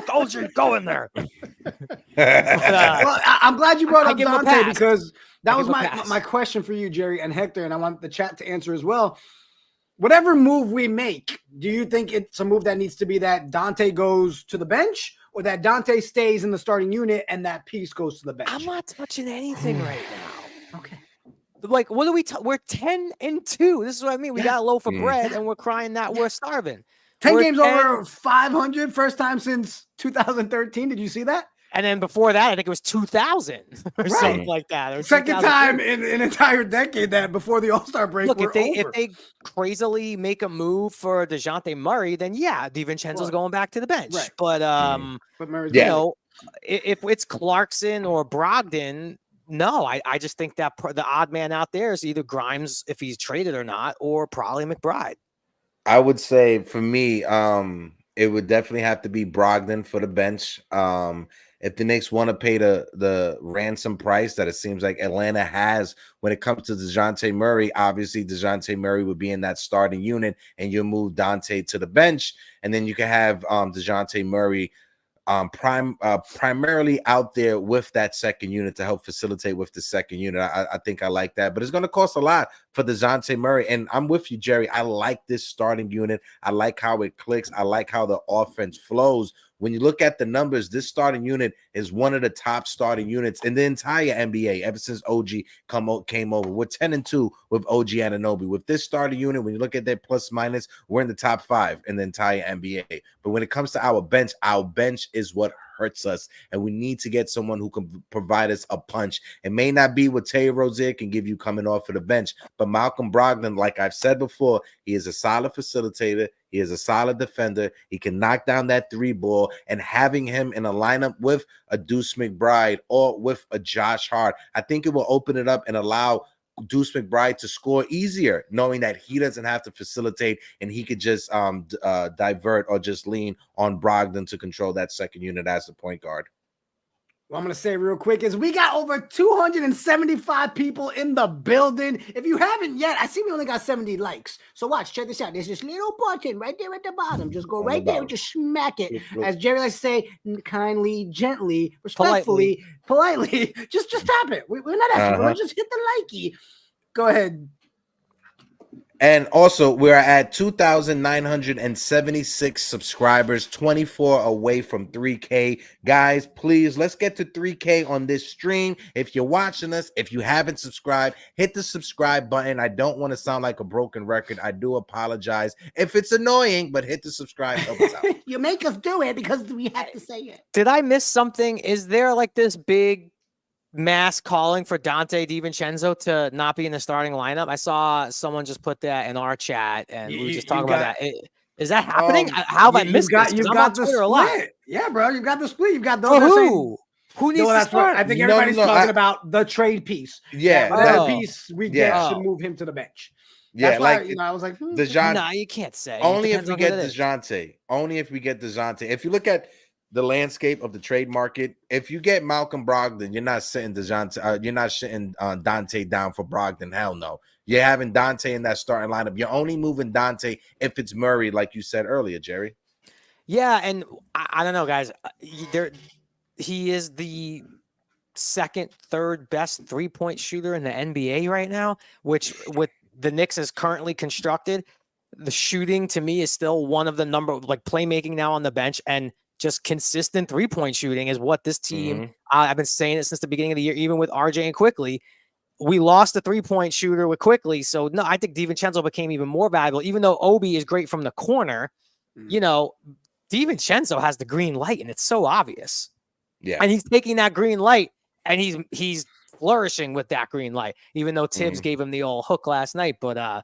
OG, go in there. Well, I'm glad you brought up Dante, because that was my question for you, Jerry and Hector, and I want the chat to answer as well. Whatever move we make, do you think it's a move that needs to be that Dante goes to the bench, or that Dante stays in the starting unit and that piece goes to the bench? I'm not touching anything right now. Okay. Like, what are we? We're 10-2. This is what I mean. We got a loaf of bread, and we're crying that we're starving. 10 games over 500, first time since 2013. Did you see that? And then before that, I think it was 2000 or something like that. Or second time in an entire decade that before the All-Star break. Look, if they crazily make a move for DeJounte Murray, then yeah, DiVincenzo's going back to the bench. Right. But Murray's you know, if it's Clarkson or Brogdon, no, I just think that the odd man out there is either Grimes if he's traded or not, or probably McBride. I would say for me, it would definitely have to be Brogdon for the bench. If the Knicks want to pay the ransom price that it seems like Atlanta has when it comes to DeJounte Murray, obviously DeJounte Murray would be in that starting unit, and you'll move Dante to the bench, and then you can have DeJounte Murray primarily out there with that second unit to help facilitate with the second unit. I think I like that, but it's going to cost a lot for DeJounte Murray. And I'm with you, Jerry. I like this starting unit. I like how it clicks. I like how the offense flows. When you look at the numbers, this starting unit is one of the top starting units in the entire NBA ever since OG came over. We're 10-2 with OG Anunoby. With this starting unit, when you look at their plus minus, we're in the top 5 in the entire NBA. But when it comes to our bench is what hurts us, and we need to get someone who can provide us a punch. It may not be what Terry Rozier can give you coming off of the bench, but Malcolm Brogdon, like I've said before, he is a solid facilitator. He is a solid defender. He can knock down that 3 ball, and having him in a lineup with a Deuce McBride or with a Josh Hart, I think it will open it up and allow Deuce McBride to score easier, knowing that he doesn't have to facilitate and he could just divert or just lean on Brogdon to control that second unit as the point guard. What I'm going to say real quick is we got over 275 people in the building. If you haven't yet, I see we only got 70 likes. So watch, check this out. There's this little button right there at the bottom. Just go right there and just smack it. As Jerry likes to say, kindly, gently, respectfully, politely. Just tap it. We're not asking. We're just hit the likey. Go ahead. And also, we're at 2,976 subscribers, 24 away from 3K. Guys, please, let's get to 3K on this stream. If you're watching us, if you haven't subscribed, hit the subscribe button. I don't want to sound like a broken record. I do apologize if it's annoying, but hit the subscribe. Help us out. You make us do it because we have to say it. Did I miss something? Is there like this big mass calling for Dante DiVincenzo to not be in the starting lineup? I saw someone just put that in our chat, and we were just talking about that. Is that happening? How have I missed this? You've got the split. Yeah, bro. You've got the split. You've got those. Who? Who needs to start? I think everybody's talking about the trade piece. Yeah. That piece we get should move him to the bench. Yeah, that's why, I was like, no, you can't say. Only if we get DeJounte. Only if we get DeJounte. If you look at the landscape of the trade market, if you get Malcolm Brogdon, you're not sitting DeJounte. You're not sitting Dante down for Brogdon. Hell no. You're having Dante in that starting lineup. You're only moving Dante if it's Murray, like you said earlier, Jerry. Yeah, and I don't know, guys. He is the second, third best 3-point shooter in the NBA right now, which with the Knicks is currently constructed, the shooting to me is still one of the playmaking now on the bench, and just consistent 3-point shooting is what this team, I've been saying it since the beginning of the year, even with RJ and Quickly. We lost the 3-point shooter with Quickly. So, no, I think DiVincenzo became even more valuable. Even though Obi is great from the corner, DiVincenzo has the green light, and it's so obvious. Yeah. And he's taking that green light, and he's flourishing with that green light, even though Tibbs gave him the old hook last night. But,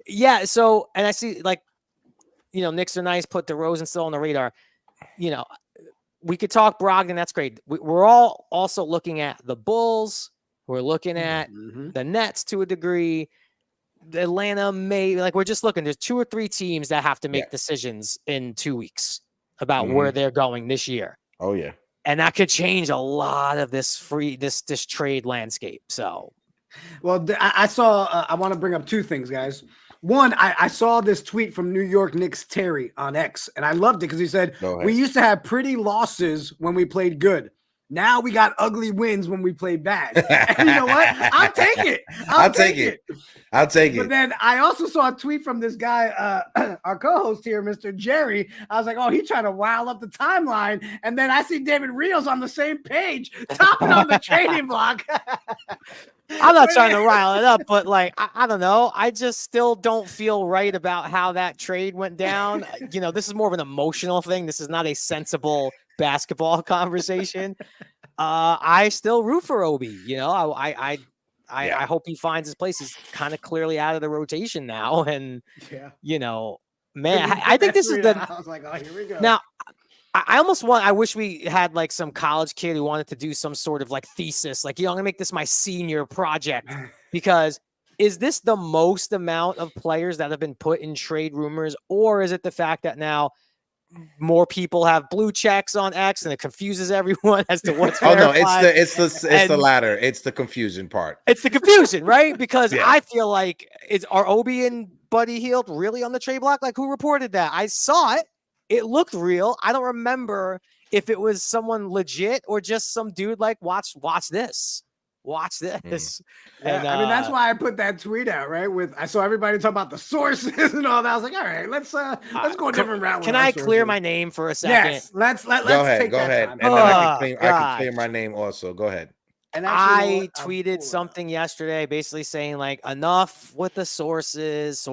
yeah, so, and I see, Knicks are nice, put DeRozan still on the radar. We could talk Brogdon. That's great. We're all also looking at the Bulls. We're looking at the Nets to a degree. Atlanta we're just looking. There's 2 or 3 teams that have to make decisions in 2 weeks about where they're going this year. Oh yeah, and that could change a lot of this trade landscape. So, well, I saw. I want to bring up 2 things, guys. One, I saw this tweet from New York Knicks Terry on X, and I loved it because he said, we used to have pretty losses when we played good. Now we got ugly wins when we play bad. And you know what? I'll take it. I'll take it. But then I also saw a tweet from this guy, our co-host here, Mr. Jerry. I was like, oh, he's trying to wow up the timeline. And then I see David Rios on the same page, topping on the trading block. I'm not trying to rile it up, but I don't know. I just still don't feel right about how that trade went down. This is more of an emotional thing. This is not a sensible basketball conversation, I still root for Obi. You know, I hope he finds his place. He's kind of clearly out of the rotation now, and you know, man, I think this is the. I was like, oh, here we go. Now, I wish we had like some college kid who wanted to do some sort of like thesis, like, I'm gonna make this my senior project, because is this the most amount of players that have been put in trade rumors, or is it the fact that now more people have blue checks on X and it confuses everyone as to what's verified? It's the latter. It's the confusion part. It's the confusion, right? Because I feel like are Obi and Buddy Hield really on the trade block? Like, who reported that? I saw it. It looked real. I don't remember if it was someone legit or just some dude like, watch this. Watch this. And, I mean, that's why I put that tweet out, right? I saw everybody talk about the sources and all that. I was like, all right, let's go a different route. Can I clear my name for a second? Yes, let's go ahead. take go that ahead. time. And then I can clear my name also. Go ahead. And I tweeted something yesterday basically saying, like, enough with the sources.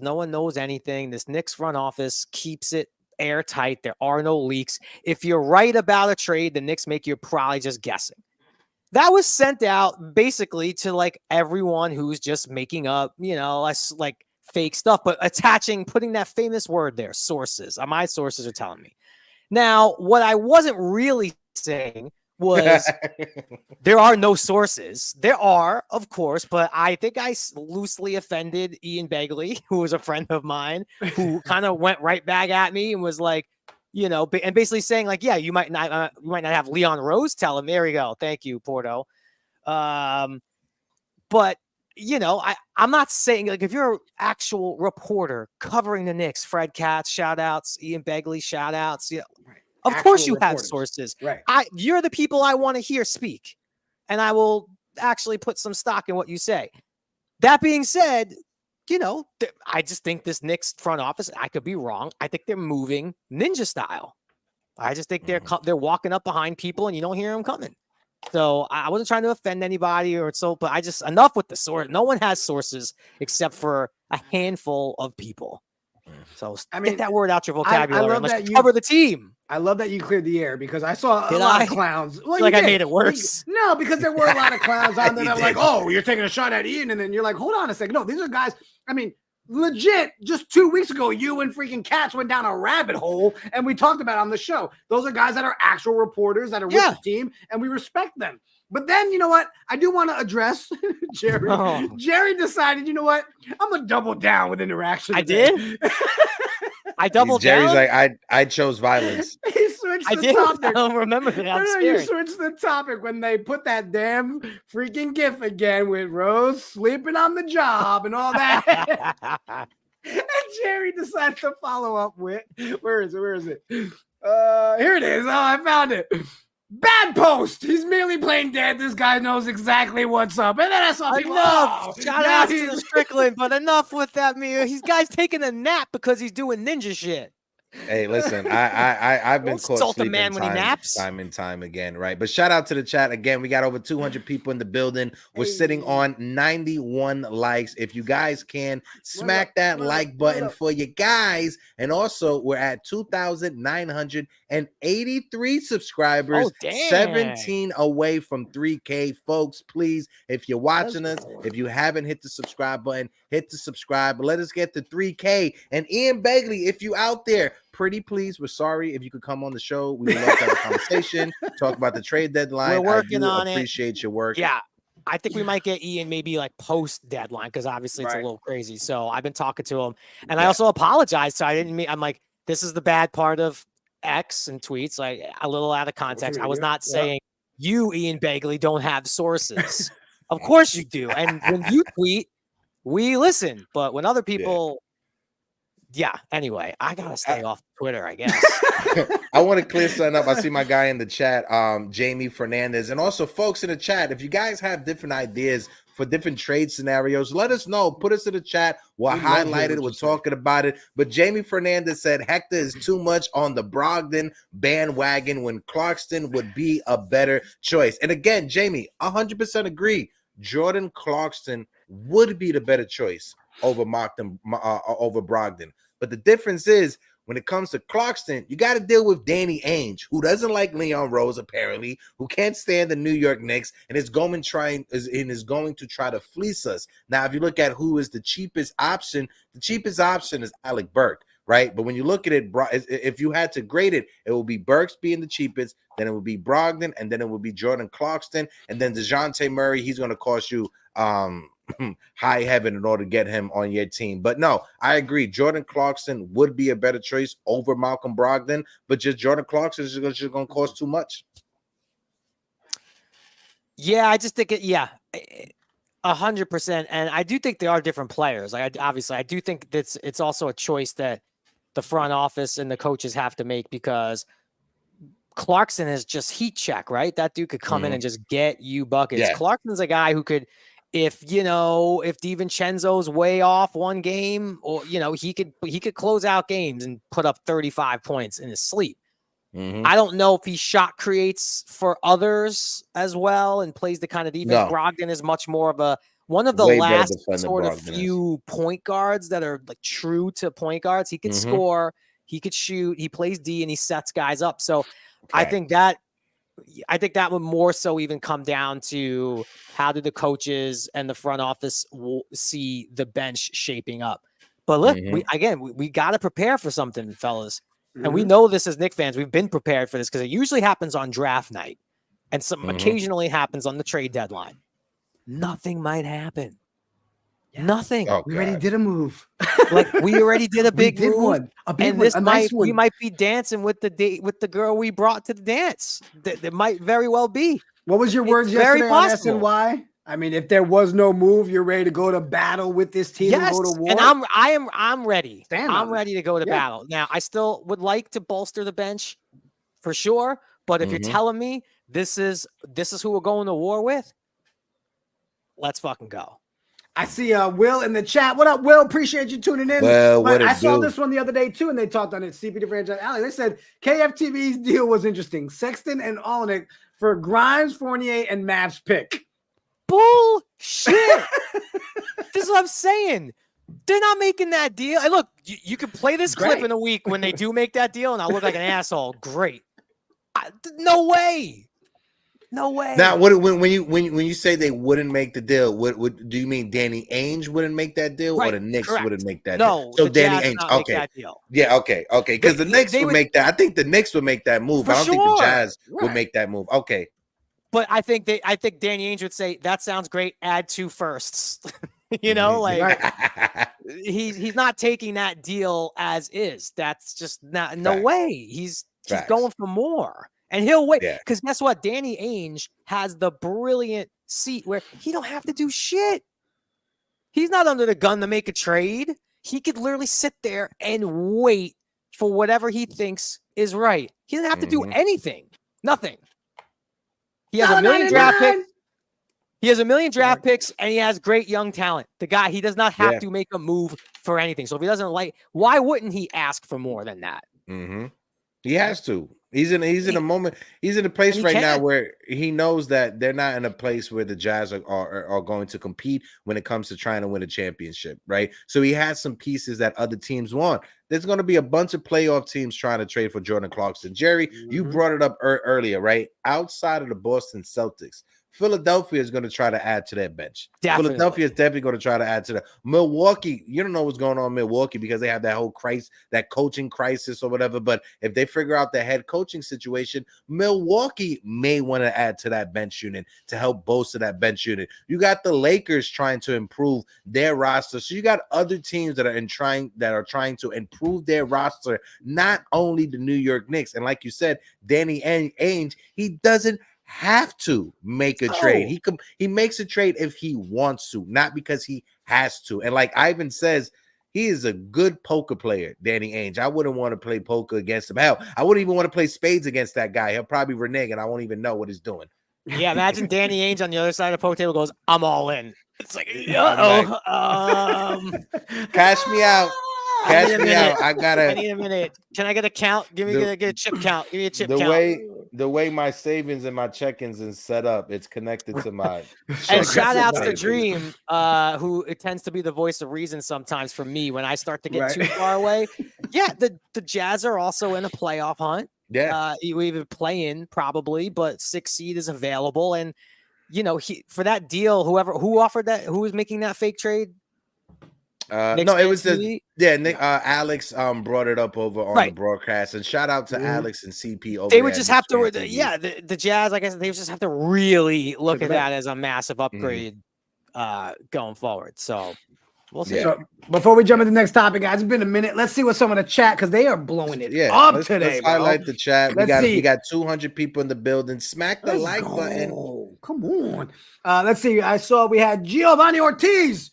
No one knows anything. This Knicks front office keeps it airtight. There are no leaks. If you're right about a trade, the Knicks make you probably just guessing. That was sent out basically to like everyone who's just making up, like fake stuff, but putting that famous word there, sources. My sources are telling me. Now, what I wasn't really saying was there are no sources. There are, of course, but I think I loosely offended Ian Begley, who was a friend of mine, who kind of went right back at me and was like, and basically saying like, yeah, you might not have Leon Rose tell him. There we go. Thank you, Porto. But I'm not saying, like, if you're an actual reporter covering the Knicks, Fred Katz, shout outs, Ian Begley, shout outs, right. Of Actual course you reporters. have sources. Right. You're the people I want to hear speak, and I will actually put some stock in what you say. That being said, I just think this Knicks front office, I could be wrong, I think they're moving ninja style. I just think they're walking up behind people and you don't hear them coming. So I wasn't trying to offend anybody but I just, enough with the source. No one has sources except for a handful of people. So get that word out your vocabulary. Let's cover the team. I love that you cleared the air, because I saw a lot of clowns. Well, I made it worse. No, because there were a lot of clowns on there that were like, oh, you're taking a shot at Ian. And then you're like, hold on a second. No, these are guys. I mean, legit, just 2 weeks ago, you and freaking Katz went down a rabbit hole and we talked about it on the show. Those are guys that are actual reporters that are with the team, and we respect them. But then, you know what? I do want to address Jerry. Oh. Jerry decided, you know what? I'm going to double down with interaction. I did? I doubled Jerry's down? like, I chose violence. He switched the topic. I don't remember that. No, you switched the topic when they put that damn freaking gif again with Rose sleeping on the job and all that. And Jerry decided to follow up with, where is it? Here it is. Oh, I found it. Bad post. He's merely playing dead. This guy knows exactly what's up. And then I saw people. Shout out to the Strickland, but enough with that, man. He's guy's taking a nap because he's doing ninja shit. Hey, listen, I've been caught sleeping man when he naps. time and time again, right? But shout out to the chat again. We got over 200 people in the building. We're sitting on 91 likes. If you guys can smack that like button for you guys, and also we're at 2,983 subscribers. 17 away from 3K, folks. Please, if you're watching us, if you haven't hit the subscribe button, hit the subscribe. Let us get to 3K. And Ian Begley, if you out there, pretty please, we're sorry. If you could come on the show, we would love to have a conversation, talk about the trade deadline. We're working on appreciate your work. Yeah, I think we might get Ian maybe like post deadline, because obviously it's a little crazy. So I've been talking to him, and I also apologized. So I didn't mean, I'm like, this is the bad part of X and tweets, like a little out of context. I was not saying you, Ian Begley, don't have sources. Of course you do. And when you tweet, we listen. But when other people, anyway, I gotta stay off Twitter, I guess. I want to clear something up. I see my guy in the chat, Jamie Fernandez, and also folks in the chat. If you guys have different ideas for different trade scenarios, let us know. Put us in the chat. We'll highlight it. We're talking about it. But Jamie Fernandez said Hector is too much on the Brogdon bandwagon when Clarkson would be a better choice. And again, Jamie, 100% agree. Jordan Clarkson would be the better choice over Brogdon. But the difference is When it comes to Clarkson, you got to deal with Danny Ainge, who doesn't like Leon Rose, apparently, who can't stand the New York Knicks, and is going to try to fleece us. Now, if you look at who is the cheapest option is Alec Burke, right? But when you look at it, if you had to grade it, it will be Burks being the cheapest, then it would be Brogdon, and then it would be Jordan Clarkson, and then DeJounte Murray, he's going to cost you high heaven in order to get him on your team. But no, I agree. Jordan Clarkson would be a better choice over Malcolm Brogdon, but just Jordan Clarkson is just going to cost too much. Yeah, I just think 100%. And I do think they are different players. Like, obviously, I do think it's also a choice that the front office and the coaches have to make, because Clarkson is just heat check, right? That dude could come in and just get you buckets. Yeah. Clarkson's a guy who could, if DiVincenzo's way off one game, or he could close out games and put up 35 points in his sleep. I don't know if he shot creates for others as well and plays the kind of defense. No. Brogdon is much more of one of the last sort of few point guards that are like true to point guards. He could score, he could shoot, he plays D, and he sets guys up. So I think that would more so even come down to how do the coaches and the front office see the bench shaping up. But look, we got to prepare for something, fellas. And we know this as Knicks fans. We've been prepared for this because it usually happens on draft night and occasionally happens on the trade deadline. Nothing might happen. Yeah. Nothing. Oh, we already did a move. Like we already did a big move. One. We might be dancing with the girl we brought to the dance. That might very well be. What was your words yesterday on SNY? I mean, if there was no move, you're ready to go to battle with this team and go to war. And I'm ready. I'm ready to go to battle. Now, I still would like to bolster the bench for sure. But if you're telling me this is who we're going to war with, let's fucking go. I see Will in the chat. What up, Will? Appreciate you tuning in. Well, I saw this one the other day too, and they talked on it. CP the franchise alley. They said KFTV's deal was interesting. Sexton and Olenek for Grimes, Fournier, and Mavs pick. Bullshit. This is what I'm saying. They're not making that deal. And look, you can play this clip in a week when they do make that deal, and I'll look like an asshole. Great. No way. No way. Now, when you say they wouldn't make the deal, what do you mean? Danny Ainge wouldn't make that deal, or the Knicks wouldn't make that deal? So Danny Ainge, okay, yeah, okay, because the Knicks would make that. I think the Knicks would make that move. I don't think the Jazz would make that move. Okay. But I think Danny Ainge would say that sounds great. Add 2 firsts. He's not taking that deal as is. That's just not no way. He's going for more, and he'll wait because guess what? Danny Ainge has the brilliant seat where he don't have to do shit. He's not under the gun to make a trade. He could literally sit there and wait for whatever he thinks is right. He doesn't have to do anything. Nothing. He has $1 million draft picks. He has $1 million draft picks, and he has great young talent. The guy, he does not have to make a move for anything. So if he doesn't why wouldn't he ask for more than that? He has to. He's in a moment. He's in a place right now where he knows that they're not in a place where the Jazz are going to compete when it comes to trying to win a championship, right? So he has some pieces that other teams want. There's going to be a bunch of playoff teams trying to trade for Jordan Clarkson. Jerry, you brought it up earlier, right? Outside of the Boston Celtics, Philadelphia is going to try to add to that bench. Philadelphia is definitely going to try to add to that. Milwaukee, you don't know what's going on in Milwaukee because they have that whole crisis, that coaching crisis or whatever. But if they figure out the head coaching situation, Milwaukee may want to add to that bench unit to help bolster that bench unit. You got the Lakers trying to improve their roster. So you got other teams that are trying to improve their roster, not only the New York Knicks. And like you said, Danny Ainge, he doesn't have to make a trade. He makes a trade if he wants to, not because he has to. And like Ivan says, he is a good poker player, Danny Ainge. I wouldn't want to play poker against him. Hell, I wouldn't even want to play spades against that guy. He'll probably renege, and I won't even know what he's doing. Yeah, imagine Danny Ainge on the other side of the poker table goes, "I'm all in." It's like, cash me out. Cash me out. I need a minute. Can I get a count? Get a chip count. Give me a chip count. The way my savings and my check-ins is set up, it's connected to my. And shout out to Dream, who it tends to be the voice of reason sometimes for me when I start to get too far away. Yeah, the Jazz are also in a playoff hunt. Yeah. You even play in probably, but 6th seed is available. And for that deal, who offered that, who was making that fake trade? No, it was Nick, Alex brought it up over on the broadcast, and shout out to Alex and CP over. They would just have to, the Jazz, I guess they just have to really look at that as a massive upgrade going forward. So we'll see. So before we jump into the next topic, guys, it's been a minute. Let's see what some of the chat, because they are blowing it up today. Let's highlight the chat. We got 200 people in the building. Smack the like button. Come on. Let's see. I saw we had Giovanni Ortiz.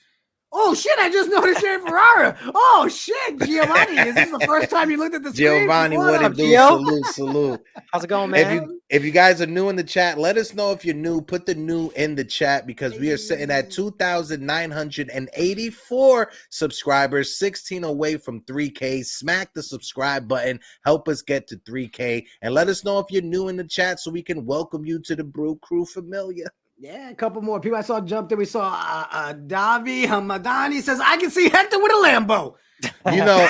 Oh shit! I just noticed you're in Ferrara. Oh shit, Giovanni! Is this the first time you looked at the screen? Giovanni, what it do? Salute. How's it going, man? If you guys are new in the chat, let us know if you're new. Put the new in the chat, because we are sitting at 2,984 subscribers, 16 away from 3K. Smack the subscribe button. Help us get to 3K, and let us know if you're new in the chat so we can welcome you to the Brew Crew familia. Yeah, a couple more people I saw jumped in. We saw Davi Hamadani says, I can see Hector with a Lambo. You know,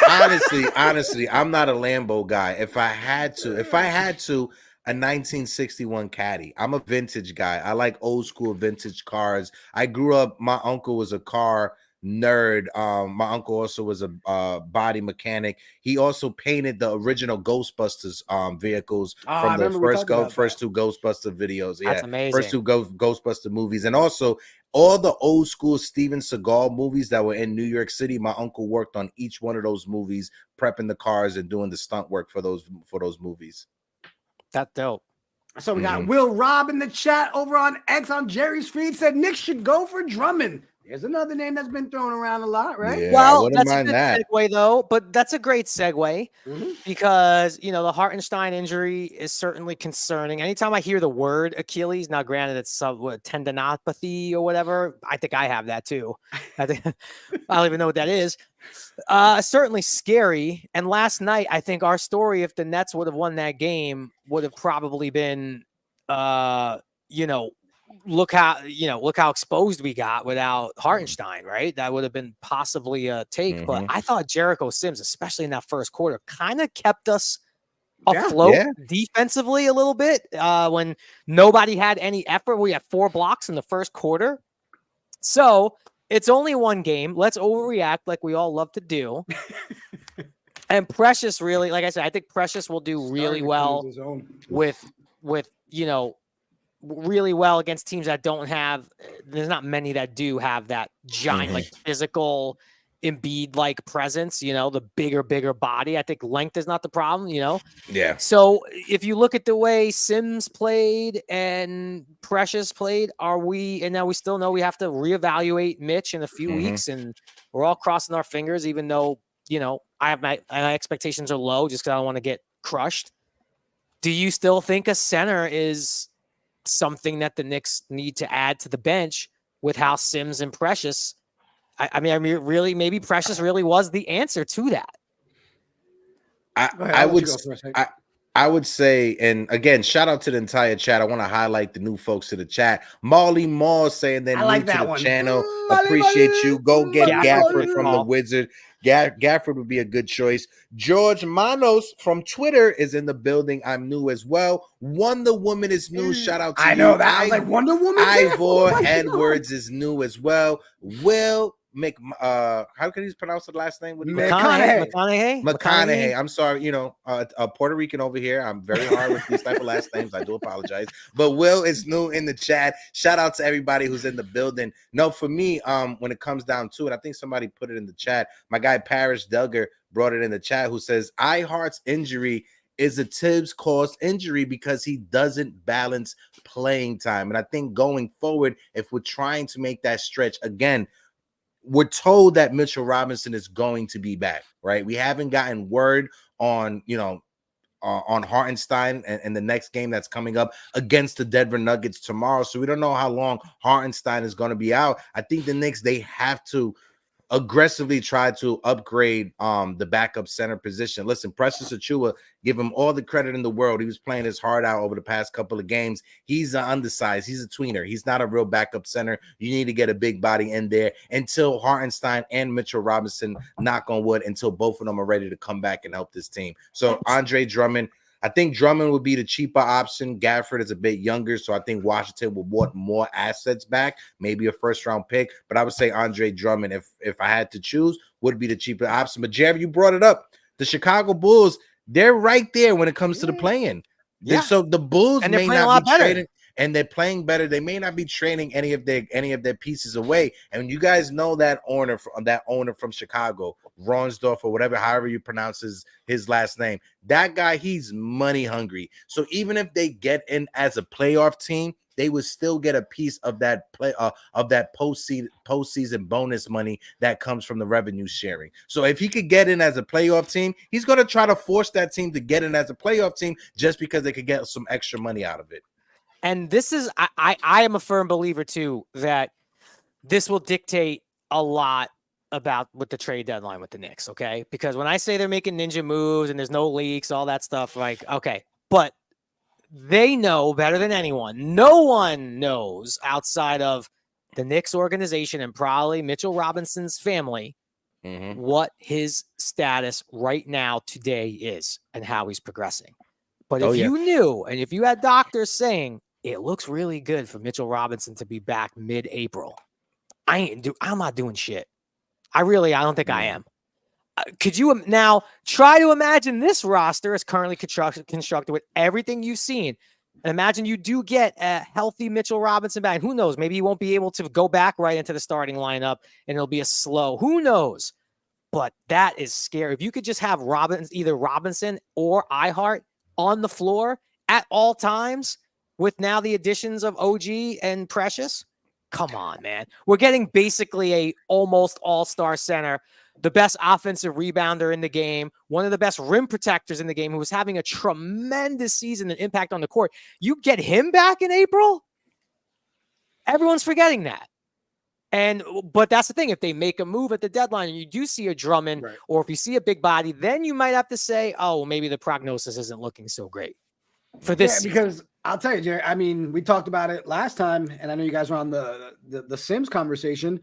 honestly, I'm not a Lambo guy. If I had to, a 1961 Caddy. I'm a vintage guy. I like old school vintage cars. I grew up, my uncle was a car nerd. My uncle also was a body mechanic. He also painted the original Ghostbusters vehicles from the first two Ghostbuster videos. Yeah, that's amazing. First two Ghostbuster movies, and also all the old school Steven Seagal movies that were in New York City. My uncle worked on each one of those movies, prepping the cars and doing the stunt work for those movies. That's dope. So we got Will Rob in the chat over on X on Jerry's feed, said Knicks should go for Drummond. There's another name that's been thrown around a lot, right? Yeah, well, that's a good segue, though. But that's a great segue because, the Hartenstein injury is certainly concerning. Anytime I hear the word Achilles, now granted it's tendinopathy or whatever, I think I have that too. I don't even know what that is. Certainly scary. And last night, I think our story, if the Nets would have won that game, would have probably been, look how exposed we got without Hartenstein, right? That would have been possibly a take. But I thought Jericho Sims, especially in that first quarter, kind of kept us afloat defensively a little bit when nobody had any effort. We had 4 blocks in the first quarter. So it's only one game. Let's overreact like we all love to do. And Precious really, like I said, I think Precious will do really well with really well against teams that don't have, there's not many that do have that giant, like physical Embiid-like presence, the bigger body. I think length is not the problem, Yeah. So if you look at the way Sims played and Precious played, and now we still know we have to reevaluate Mitch in a few weeks, and we're all crossing our fingers, even though, I have my expectations are low just because I don't want to get crushed. Do you still think a center is something that the Knicks need to add to the bench with how Sims and Precious? I mean, really, maybe Precious really was the answer to that. I would say, and again, shout out to the entire chat. I want to highlight the new folks to the chat. Molly Moore saying they're new to the channel. Appreciate you. Go get Gafford from the Wizard. Gafford would be a good choice. George Manos from Twitter is in the building. I'm new as well. Wonder Woman is new. Shout out to you. I know that. I was like, Wonder Woman. Ivor Edwards is new as well. Will how can you pronounce the last name? McConaughey. I'm sorry, a Puerto Rican over here. I'm very hard with these type of last names. I do apologize. But Will is new in the chat. Shout out to everybody who's in the building. No, for me, when it comes down to it, I think somebody put it in the chat. My guy Parrish Duggar brought it in the chat, who says Ihart's injury is a Tibbs caused injury because he doesn't balance playing time. And I think going forward, if we're trying to make that stretch again, we're told that Mitchell Robinson is going to be back, right? We haven't gotten word on, on Hartenstein and the next game that's coming up against the Denver Nuggets tomorrow. So we don't know how long Hartenstein is going to be out. I think the Knicks, they have to aggressively tried to upgrade the backup center position. Listen, Precious Achiuwa, give him all the credit in the world. He was playing his heart out over the past couple of games. He's undersized. He's a tweener. He's not a real backup center. You need to get a big body in there until Hartenstein and Mitchell Robinson, knock on wood, until both of them are ready to come back and help this team. So Andre Drummond, I think Drummond would be the cheaper option. Gafford is a bit younger, so I think Washington will want more assets back, maybe a first-round pick. But I would say Andre Drummond, if I had to choose, would be the cheaper option. But Jerry, you brought it up. The Chicago Bulls, they're right there when it comes to the play-in. Yeah. So the Bulls and may not be trading, and they're playing better. They may not be trading any of their pieces away. And you guys know that owner from Chicago, Ronsdorf or whatever, however you pronounce his last name. That guy, he's money hungry. So even if they get in as a playoff team, they would still get a piece of that postseason bonus money that comes from the revenue sharing. So if he could get in as a playoff team, he's going to try to force that team to get in as a playoff team just because they could get some extra money out of it. And this is, I am a firm believer too, that this will dictate a lot about with the trade deadline with the Knicks. Okay. Because when I say they're making ninja moves and there's no leaks, all that stuff, like, okay, but they know better than anyone. No one knows outside of the Knicks organization and probably Mitchell Robinson's family what his status right now today is and how he's progressing. But if you knew, and if you had doctors saying it looks really good for Mitchell Robinson to be back mid-April, I'm not doing shit. I don't think I am. Could you now try to imagine this roster is currently constructed with everything you've seen? And imagine you do get a healthy Mitchell Robinson back. Who knows? Maybe he won't be able to go back right into the starting lineup and it'll be a slow. Who knows? But that is scary. If you could just have either Robinson or Ihart on the floor at all times with now the additions of OG and Precious, come on, man. We're getting basically a almost all-star center, the best offensive rebounder in the game, one of the best rim protectors in the game, who was having a tremendous season and impact on the court. You get him back in April? Everyone's forgetting that. But that's the thing. If they make a move at the deadline and you do see a Drummond, or if you see a big body, then you might have to say, oh, maybe the prognosis isn't looking so great for this season. Because I'll tell you, Jerry, I mean, we talked about it last time, and I know you guys were on the Sims conversation.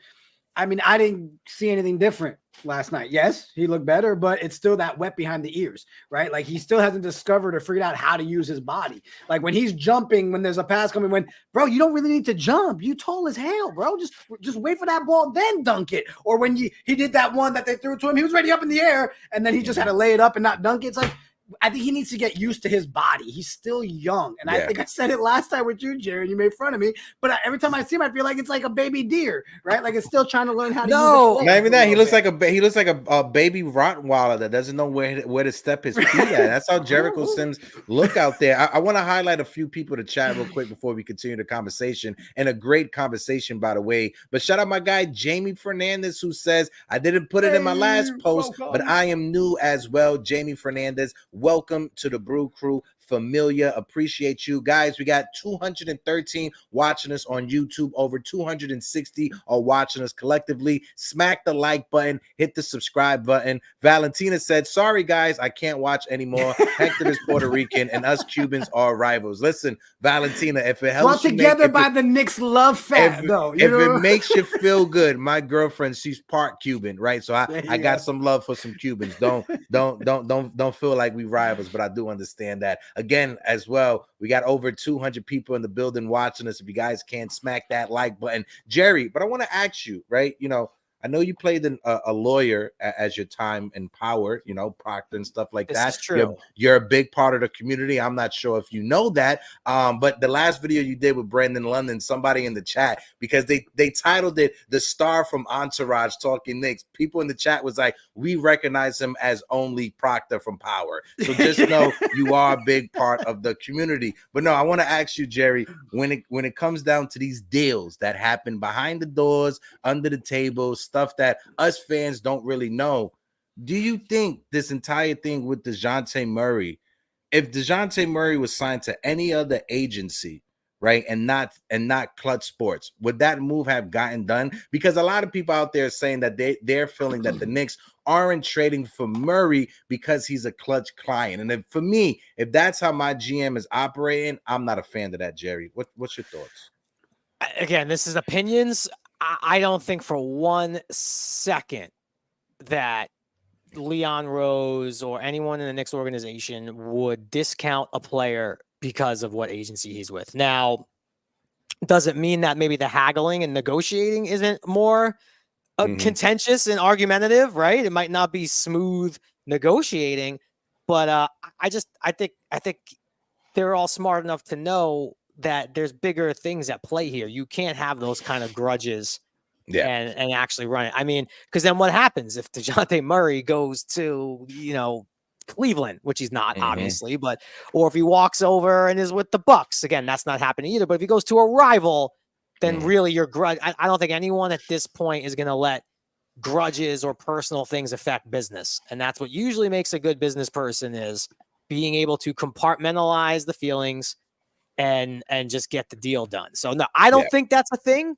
I mean, I didn't see anything different last night. Yes, he looked better, but it's still that wet behind the ears, right? Like, he still hasn't discovered or figured out how to use his body. Like, when he's jumping, when there's a pass coming, bro, you don't really need to jump. You tall as hell, bro. Just wait for that ball, then dunk it. Or when he did that one that they threw to him, he was already up in the air, and then he just had to lay it up and not dunk it. It's like, I think he needs to get used to his body. He's still young. And I think I said it last time with you, Jerry, and you made fun of me. But every time I see him, I feel like it's like a baby deer, right? Like it's still trying to learn how to use it. Not even that. He looks like a baby Rottweiler that doesn't know where to step his feet at. That's how Jericho Sims look out there. I want to highlight a few people to chat real quick before we continue the conversation. And a great conversation, by the way. But shout out my guy, Jamie Fernandez, who says, I didn't put it in my last post, but I am new as well. Jamie Fernandez, welcome to the Brew Crew. Familiar, appreciate you guys. We got 213 watching us on YouTube, over 260 are watching us collectively. Smack the like button, hit the subscribe button. Valentina said, sorry guys, I can't watch anymore. Hector is Puerto Rican and us Cubans are rivals. Listen, Valentina, if it helps you together by the Knicks love fat, though. If it makes you feel good, my girlfriend, she's part Cuban, right? So I got some love for some Cubans. Don't feel like we rivals, but I do understand that. Again, as well, we got over 200 people in the building watching us. If you guys can't smack that like button, Jerry, but I want to ask you, right? You know, I know you played a lawyer as your time in power, you know, Proctor and stuff like that. This is true. You're a big part of the community. I'm not sure if you know that, but the last video you did with Brandon London, somebody in the chat, because they titled it "The Star from Entourage Talking Knicks." People in the chat was like, we recognize him as only Proctor from Power. So just know you are a big part of the community. But no, I want to ask you, Jerry, when it comes down to these deals that happen behind the doors, under the table, stuff that us fans don't really know, do you think this entire thing with DeJounte Murray, if DeJounte Murray was signed to any other agency, right? And not clutch sports. Would that move have gotten done? Because a lot of people out there are saying that they're feeling that the Knicks aren't trading for Murray because he's a clutch client. And for me, if that's how my GM is operating, I'm not a fan of that, Jerry. What's your thoughts? Again, this is opinions. I don't think for 1 second that Leon Rose or anyone in the Knicks organization would discount a player because of what agency he's with. Now, does it mean that maybe the haggling and negotiating isn't more contentious and argumentative, right? It might not be smooth negotiating, but I think they're all smart enough to know that there's bigger things at play here. You can't have those kind of grudges and actually run it. I mean, because then what happens if DeJounte Murray goes to, Cleveland, which he's not obviously, or if he walks over and is with the Bucks, again, that's not happening either. But if he goes to a rival, then really your grudge. I don't think anyone at this point is going to let grudges or personal things affect business. And that's what usually makes a good business person, is being able to compartmentalize the feelings and just get the deal done. So no, I don't think that's a thing.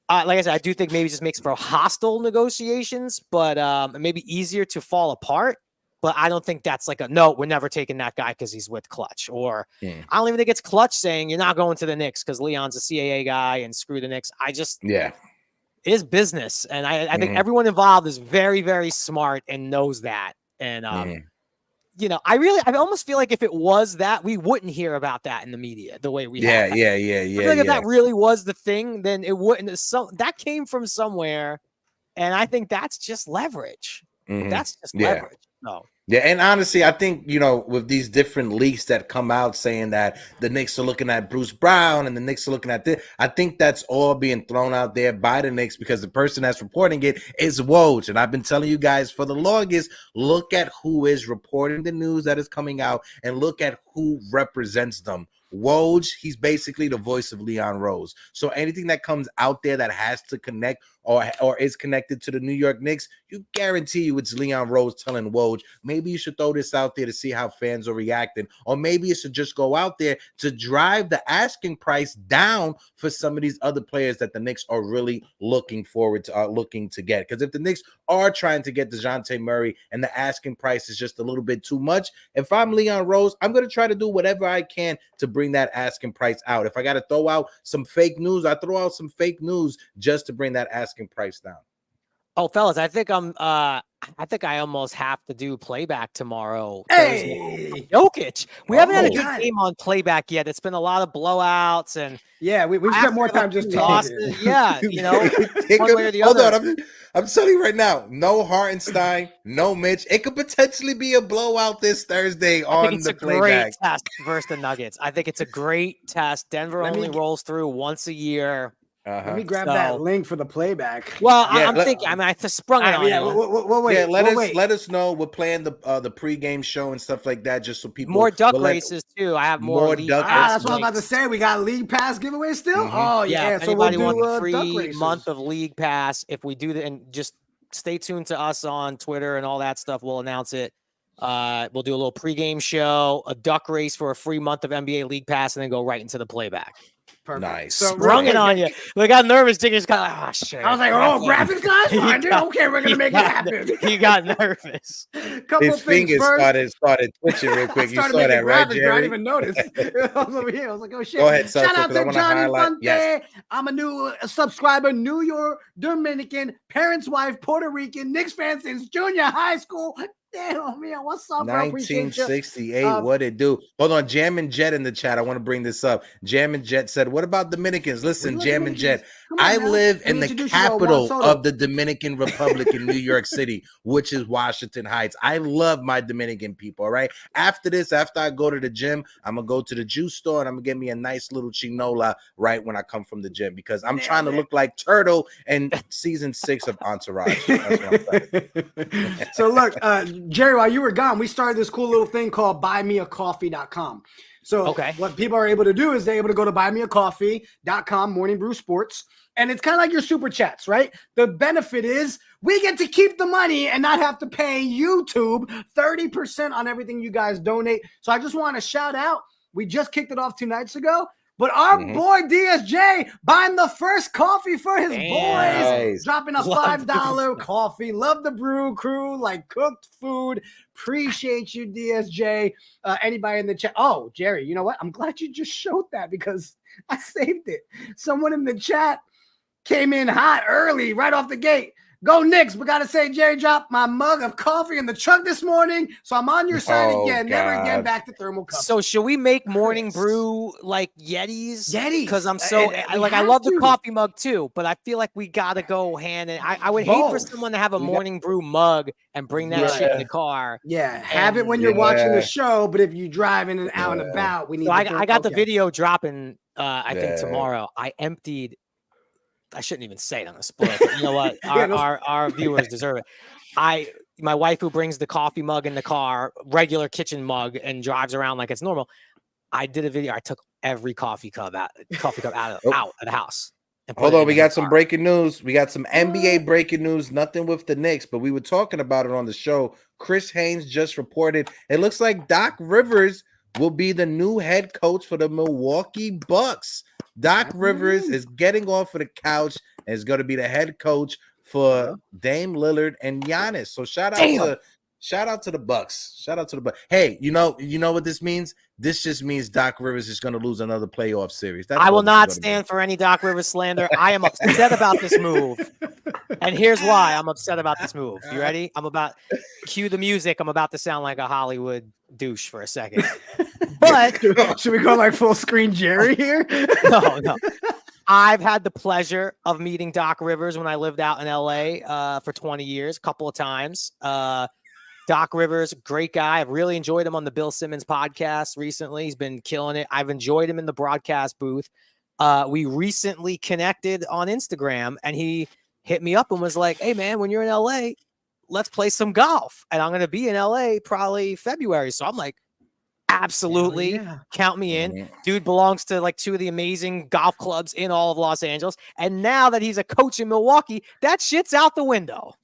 Like I said, I do think maybe it just makes for hostile negotiations, but maybe easier to fall apart. But I don't think that's like no, we're never taking that guy because he's with Clutch. Or I don't even think it's Clutch saying you're not going to the Knicks because Leon's a CAA guy and screw the Knicks. It is business. And I think everyone involved is very, very smart and knows that. And, I almost feel like if it was that, we wouldn't hear about that in the media the way we have. If that really was the thing, then it wouldn't. So that came from somewhere. And I think that's just leverage. That's just leverage. No. Yeah, and honestly, I think, with these different leaks that come out saying that the Knicks are looking at Bruce Brown and the Knicks are looking at this, I think that's all being thrown out there by the Knicks because the person that's reporting it is Woj. And I've been telling you guys for the longest, look at who is reporting the news that is coming out and look at who represents them. Woj, he's basically the voice of Leon Rose. So anything that comes out there that has to connect or is connected to the New York Knicks, you guarantee you it's Leon Rose telling Woj, maybe you should throw this out there to see how fans are reacting. Or maybe it should just go out there to drive the asking price down for some of these other players that the Knicks are really looking forward to, looking to get. Because if the Knicks are trying to get DeJounte Murray and the asking price is just a little bit too much, if I'm Leon Rose, I'm going to try to do whatever I can to bring that asking price out. If I got to throw out some fake news, I throw out some fake news just to bring that asking price down. Oh, fellas, I think I almost have to do playback tomorrow. Hey, Jokic. We haven't had a good game on playback yet. It's been a lot of blowouts and we've spent more time just talking. Yeah, one way or the other. Hold on, I'm telling you right now, no Hartenstein, no Mitch. It could potentially be a blowout this Thursday on the playback. Great test versus the Nuggets. I think it's a great test. Denver only rolls through once a year. Let me grab that link for the playback. Well, I'm thinking. I just sprung it on you. Let us know. We're playing the pregame show and stuff like that, just so people more duck races too. I have more duck races. That's what I'm about to say. We got league pass giveaway still. Oh yeah. So anybody want a free month of league pass? If we do that, and just stay tuned to us on Twitter and all that stuff. We'll announce it. We'll do a little pregame show, a duck race for a free month of NBA league pass, and then go right into the playback. Perfect. Nice. So sprung it on you. I got nervous. Digger's kind of like, oh shit. I was like, graphics guys, fine, dude. Okay, we're gonna make it happen. He got nervous. His fingers started twitching real quick. You saw that, right, Jerry? I didn't even notice. I was over here. I was like, oh shit. Go ahead, shout out to Johnny Fonte. Yes. I'm a new subscriber, New York, Dominican, parents' wife, Puerto Rican, Knicks fan since junior high school. Damn, man, what's up, bro? 1968, what it do? Hold on, Jam and Jet in the chat. I want to bring this up. Jam and Jet said, what about Dominicans? Listen, Jam and Jet, I live in the capital of the Dominican Republic in New York City, which is Washington Heights. I love my Dominican people, all right? After this, after I go to the gym, I'm going to go to the juice store and I'm going to get me a nice little chinola right when I come from the gym because I'm trying to look like Turtle in season 6 of Entourage. That's what I'm saying. So look, Jerry, while you were gone, we started this cool little thing called buymeacoffee.com. So what people are able to do is they're able to go to buymeacoffee.com, Morning Brew Sports, and it's kind of like your super chats, right? The benefit is we get to keep the money and not have to pay YouTube 30% on everything you guys donate. So I just want to shout out, we just kicked it off 2 nights ago. But our boy DSJ buying the first coffee for his boys, dropping a $5 coffee. Love the Brew crew, like cooked food. Appreciate you, DSJ. Anybody in the chat? Oh, Jerry, you know what? I'm glad you just showed that because I saved it. Someone in the chat came in hot early, right off the gate. Go Knicks, but gotta say, Jerry dropped my mug of coffee in the truck this morning, so I'm on your side again. God. Never again back to thermal cups. So should we make morning brew like Yetis? Yetis, because I'm so I love the coffee mug too, but I feel like we gotta go hand in. I would hate for someone to have a morning brew mug and bring that shit in the car. Yeah, have it when you're watching the show, but if you driving and out and about, we need. So I got the video dropping. I think tomorrow. I emptied. I shouldn't even say it on the spoiler, but you know what? Our viewers deserve it. My wife, who brings the coffee mug in the car, regular kitchen mug, and drives around like it's normal. I did a video. I took every coffee cup out of the house. Hold on, we got some breaking news. We got some NBA breaking news. Nothing with the Knicks, but we were talking about it on the show. Chris Haynes just reported it looks like Doc Rivers will be the new head coach for the Milwaukee Bucks. Doc Rivers is getting off of the couch and is going to be the head coach for Dame Lillard and Giannis. So shout out to the Bucks. Shout out to the Bucks. Hey, you know what this means? This just means Doc Rivers is going to lose another playoff series. I will not stand for any Doc Rivers slander. I am upset about this move. And here's why I'm upset about this move. You ready? Cue the music. I'm about to sound like a Hollywood douche for a second. But should we go like full screen Jerry here? No. I've had the pleasure of meeting Doc Rivers when I lived out in LA for 20 years, a couple of times. Doc Rivers, great guy. I've really enjoyed him on the Bill Simmons podcast recently. He's been killing it. I've enjoyed him in the broadcast booth. We recently connected on Instagram, and he hit me up and was like, hey, man, when you're in LA, let's play some golf. And I'm going to be in LA probably February. So I'm like, absolutely. Count me in. Dude belongs to like two of the amazing golf clubs in all of Los Angeles. And now that he's a coach in Milwaukee, that shit's out the window.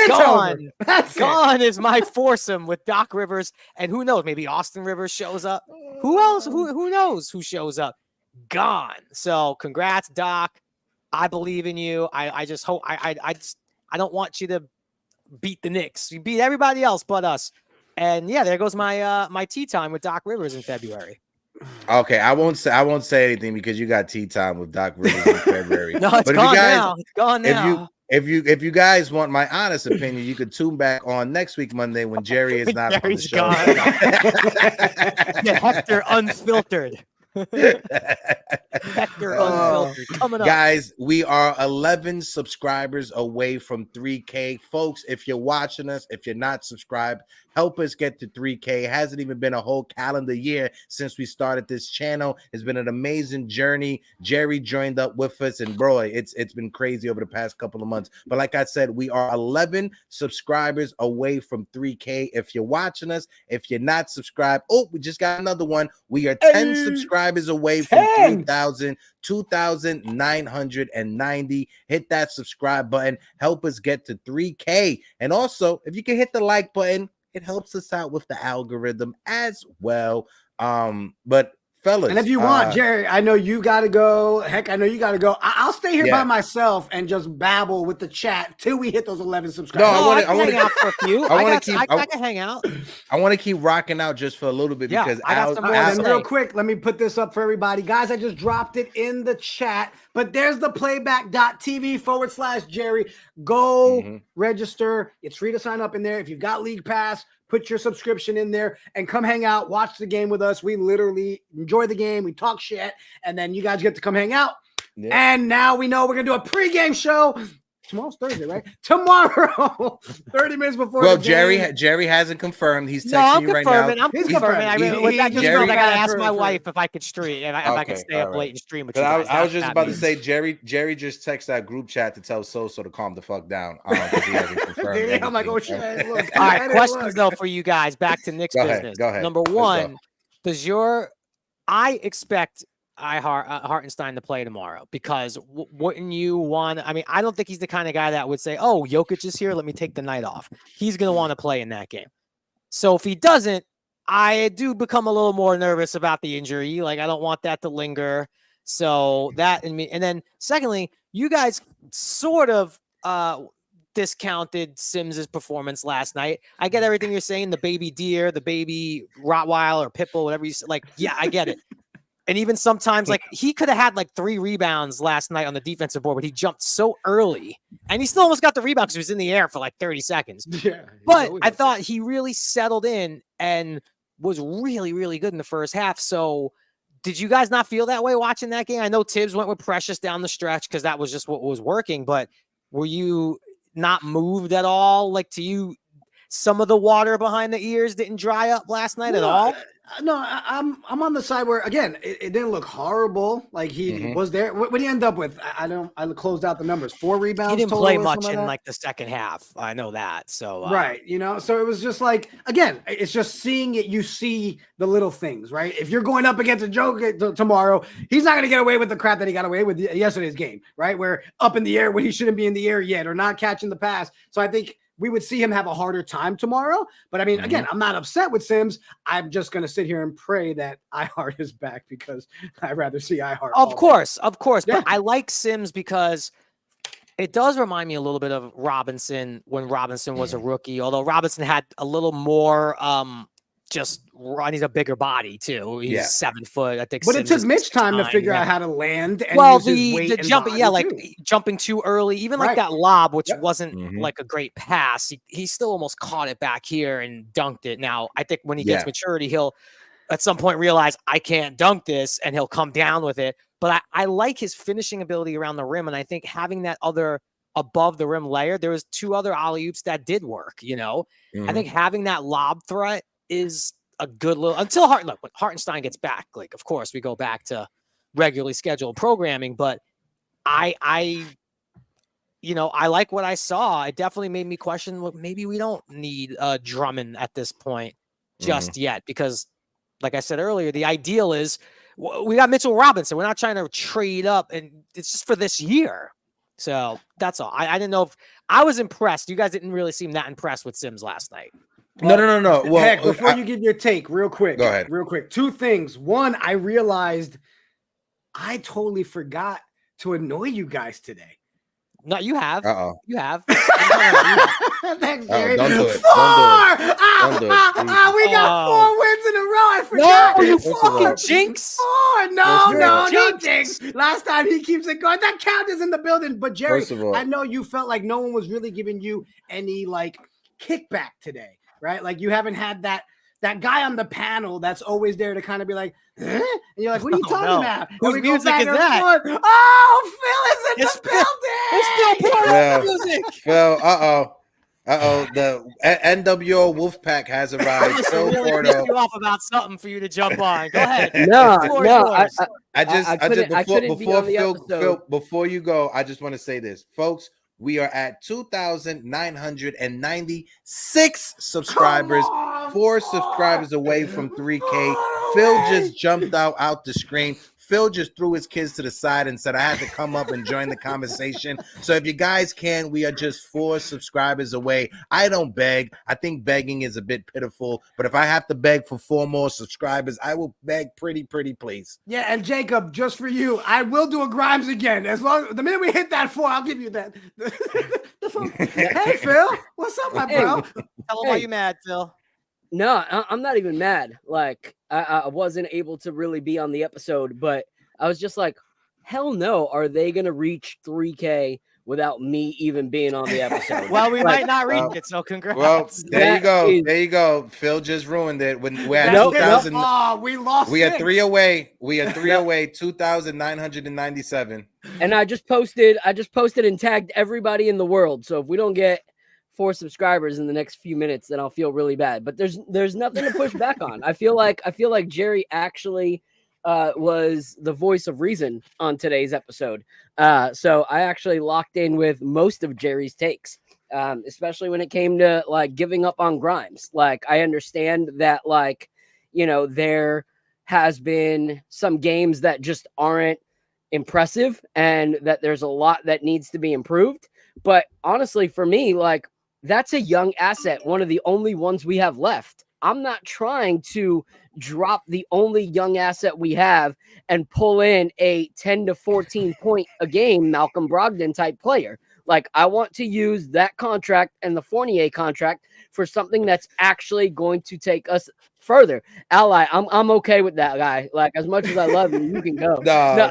Gone is my foursome with Doc Rivers. And who knows? Maybe Austin Rivers shows up. Who else? Who knows who shows up? Gone. So congrats, Doc. I believe in you. I just hope I don't want you to beat the Knicks. You beat everybody else but us. And yeah, there goes my my tea time with Doc Rivers in February. Okay, I won't say anything because you got tea time with Doc Rivers in February. No, it's gone now. It's gone now. If you guys want my honest opinion, you could tune back on next week Monday when Jerry is not on the show. Yeah, Hector unfiltered. Hector unfiltered coming up. Guys, we are 11 subscribers away from 3K. Folks, if you're watching us, if you're not subscribed, help us get to 3K. It hasn't even been a whole calendar year since we started this channel. It's been an amazing journey. Jerry joined up with us, and bro, it's been crazy over the past couple of months. But like I said, we are 11 subscribers away from 3K. If you're watching us, if you're not subscribed, we just got another one. We are 10 subscribers away from 3,000, 2,990. Hit that subscribe button. Help us get to 3K. And also, if you can hit the like button, it helps us out with the algorithm as well. But fellas, and if you want, Jerry, I know you got to go. Heck, I know you got to go. I'll stay here by myself and just babble with the chat till we hit those 11 subscribers. I want to hang out for a few. I can hang out. I want to keep rocking out just for a little bit because I got some more. And real quick, let me put this up for everybody, guys. I just dropped it in the chat, but there's the playback.tv/Jerry. Go register. It's free to sign up in there. If you've got League Pass, put your subscription in there and come hang out, watch the game with us. We literally enjoy the game. We talk shit, and then you guys get to come hang out. Yeah. And now we know we're going to do a pregame show. Tomorrow's Thursday, right? Tomorrow, 30 minutes before. Well, Jerry hasn't confirmed. He's texting you right now. I'm confirming. I got to ask my wife if I could stream, if I could stay up late and stream with you guys. I was just about to say, Jerry just texted that group chat to tell Soso to calm the fuck down because he hasn't confirmed. I'm like, oh shit! Look, all right, questions though for you guys. Back to Knicks business. Go ahead. Number one, I expect Hartenstein to play tomorrow because wouldn't you want? I mean, I don't think he's the kind of guy that would say, "Oh, Jokic is here, let me take the night off." He's going to want to play in that game. So if he doesn't, I do become a little more nervous about the injury. Like, I don't want that to linger. So that and me. And then secondly, you guys sort of discounted Sims's performance last night. I get everything you're saying, the baby deer, the baby Rottweiler or Pitbull, whatever you say. Like, yeah, I get it. And even sometimes, like, he could have had like 3 rebounds last night on the defensive board, but he jumped so early and he still almost got the rebound because he was in the air for like 30 seconds. Yeah, but I thought he really settled in and was really, really good in the first half. So did you guys not feel that way watching that game? I know Tibbs went with Precious down the stretch because that was just what was working, but were you not moved at all? Like, to you, some of the water behind the ears didn't dry up last night at all? No, I'm on the side where, again, it didn't look horrible. Like, he was there. What did he end up with? I closed out the numbers. 4 rebounds. He didn't play much in like the second half. I know that. So right, so it was just like, again, it's just seeing it. You see the little things, right? If you're going up against a Joker tomorrow, he's not going to get away with the crap that he got away with yesterday's game, right? Where up in the air when he shouldn't be in the air yet, or not catching the pass. So I think we would see him have a harder time tomorrow. But I mean, again, I'm not upset with Sims. I'm just going to sit here and pray that iHeart is back because I'd rather see iHeart. Of course. Yeah. But I like Sims because it does remind me a little bit of Robinson when Robinson was a rookie, although Robinson had a little more just running a bigger body too. He's 7 foot, I think. But it took Mitch time to figure out how to land. And the jumping, like jumping too early, even like that lob, which wasn't like a great pass. He still almost caught it back here and dunked it. Now, I think when he gets maturity, he'll at some point realize I can't dunk this, and he'll come down with it. But I like his finishing ability around the rim, and I think having that other above the rim layer, there was 2 other alley-oops that did work. I think having that lob threat is a good little until when Hartenstein gets back. Like, of course, we go back to regularly scheduled programming, but I like what I saw. It definitely made me question, well, maybe we don't need Drummond at this point just yet, because like I said earlier, the ideal is we got Mitchell Robinson. We're not trying to trade up, and it's just for this year. So that's all. I didn't know if I was impressed. You guys didn't really seem that impressed with Sims last night. No. Well, Heck, before you give your take, real quick. Go ahead. Real quick. 2 things. One, I realized I totally forgot to annoy you guys today. No, you have. You have. Thanks, Jerry. Don't do it. 4! Don't do it. We got 4 wins in a row. I forgot. No, you fucking jinx. 4. No, jinx. Last time he keeps it going. That count is in the building. But Jerry, First of all, I know you felt like no one was really giving you any like kickback today, right? Like, you haven't had that guy on the panel that's always there to kind of be like, huh? And you're like, what are you talking about? Whose music is that? Oh, Phil is in the building. It's still Porto music. Well, the NWO Wolfpack has arrived. So Porto. You off about something for you to jump on. Go ahead. Before you go, I just want to say this, folks. We are at 2,996 subscribers, 4 subscribers away from 3K. Phil just jumped out the screen. Phil just threw his kids to the side and said, I had to come up and join the conversation. So if you guys can, we are just 4 subscribers away. I don't beg. I think begging is a bit pitiful. But if I have to beg for 4 more subscribers, I will beg pretty please. Yeah, and Jacob, just for you, I will do a Grimes again. As long the minute we hit that 4, I'll give you that. Hey, Phil, what's up, my bro? Tell him why you mad, Phil. No, I'm not even mad. Like, I wasn't able to really be on the episode, but I was just like, hell no, are they going to reach 3K without me even being on the episode? Well, we might not reach it, so congrats. Well, there you go. Phil just ruined it. When we're at 2,000. We lost. We are 3 away. 2,997. And I just posted and tagged everybody in the world. So if we don't get 4 subscribers in the next few minutes, then I'll feel really bad. But there's nothing to push back on. I feel like Jerry actually was the voice of reason on today's episode. So I actually locked in with most of Jerry's takes, especially when it came to like giving up on Grimes. Like, I understand that, like, there has been some games that just aren't impressive and that there's a lot that needs to be improved. But honestly, for me, like, that's a young asset, one of the only ones we have left. I'm not trying to drop the only young asset we have and pull in a 10 to 14 point a game Malcolm Brogdon type player. Like, I want to use that contract and the Fournier contract for something that's actually going to take us further. Ally, I'm okay with that guy. Like, as much as I love you, you can go. No.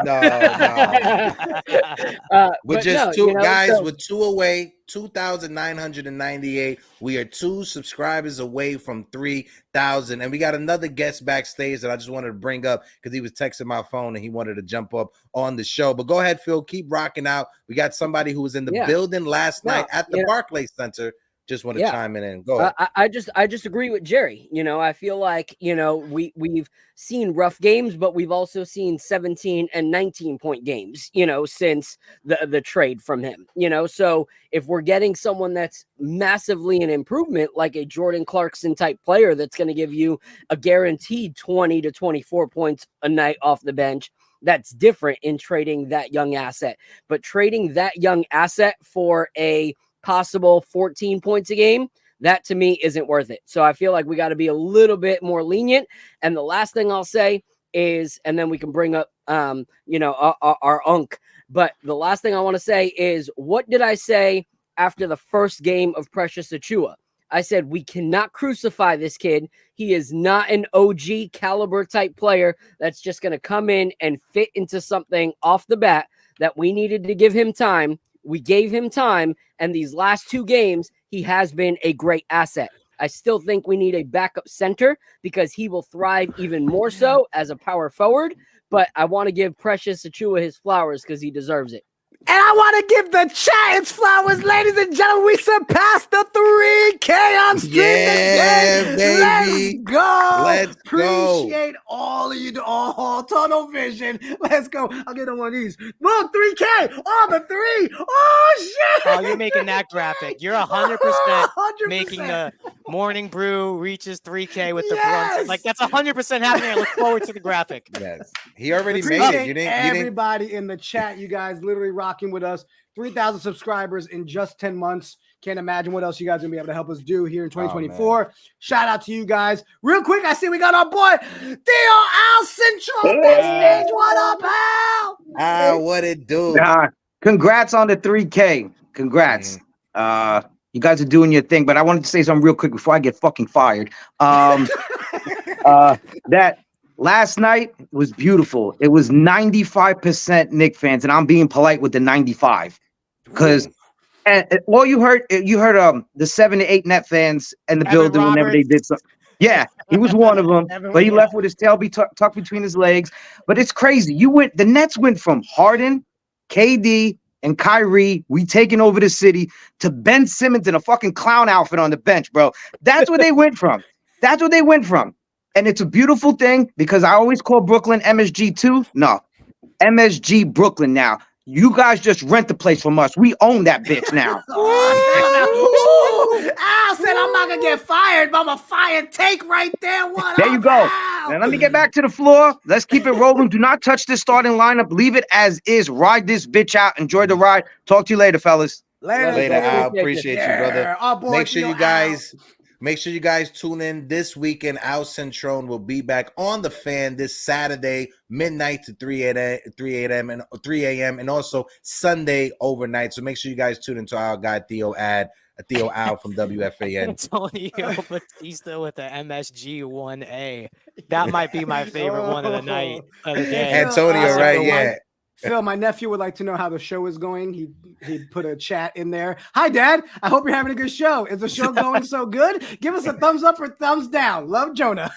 With just two guys with 2 away, 2,998. We are 2 subscribers away from 3,000. And we got another guest backstage that I just wanted to bring up because he was texting my phone and he wanted to jump up on the show. But go ahead, Phil, keep rocking out. We got somebody who was in the building last night at the Barclays Center. Just want to chime in and go ahead. I just agree with Jerry. I feel like, we've seen rough games, but we've also seen 17 and 19 point games, since the trade from him, so if we're getting someone that's massively an improvement, like a Jordan Clarkson type player, that's going to give you a guaranteed 20 to 24 points a night off the bench, that's different in trading that young asset. But trading that young asset for a possible 14 points a game, that to me isn't worth it. So I feel like we got to be a little bit more lenient. And the last thing I'll say is, and then we can bring up, our unk. But the last thing I want to say is, what did I say after the first game of Precious Achiuwa? I said, we cannot crucify this kid. He is not an OG caliber type player that's just going to come in and fit into something off the bat. That we needed to give him time. We gave him time, and these last 2 games, he has been a great asset. I still think we need a backup center because he will thrive even more so as a power forward, but I want to give Precious Achiuwa his flowers because he deserves it. And I want to give the chat its flowers, ladies and gentlemen. We surpassed the 3K on stream today. Baby. Let's go. Let's go. Appreciate all of you. Oh, tunnel vision. Let's go. I'll get on one of these. Boom, 3K. Oh, the 3. Oh, shit. Oh, you're making that graphic. You're 100% making the morning brew reaches 3K with the blunt. Like, that's 100% happening. I look forward to the graphic. Yes. He already made it. You didn't. Everybody in the chat, you guys literally rocking with us. 3,000 subscribers in just 10 months. Can't imagine what else you guys are going to be able to help us do here in 2024. Shout out to you guys. Real quick, I see we got our boy Theo Al Central backstage. What up, Al? What it do? Congrats on the 3K. Congrats. You guys are doing your thing, but I wanted to say something real quick before I get fucking fired. That last night was beautiful. It was 95% Knicks fans, and I'm being polite with the 95 because all you heard the 7 to 8 Net fans in the building whenever they did something. Yeah, he was one of them, but he left with his tail tucked between his legs. But it's crazy. The Nets went from Harden, KD, and Kyrie, we taking over the city, to Ben Simmons in a fucking clown outfit on the bench, bro. That's what they went from. And it's a beautiful thing because I always call Brooklyn MSG 2. No, MSG Brooklyn now. You guys just rent the place from us. We own that bitch now. Al said I'm not going to get fired, but I'm a fire take right there. There you go. Now let me get back to the floor. Let's keep it rolling. Do not touch this starting lineup. Leave it as is. Ride this bitch out. Enjoy the ride. Talk to you later, fellas. Later, Al. Appreciate you, brother. Make sure you guys tune in this weekend. Al Centrone will be back on the Fan this Saturday, midnight to 3 a.m. and also Sunday overnight. So make sure you guys tune into our guy Theo Al from WFAN. Antonio Batista with the MSG 1A. That might be my favorite one of the night of the day. Antonio, right? Yeah. Phil, my nephew would like to know how the show is going. He put a chat in there. Hi, Dad. I hope you're having a good show. Is the show going so good? Give us a thumbs up or thumbs down. Love, Jonah.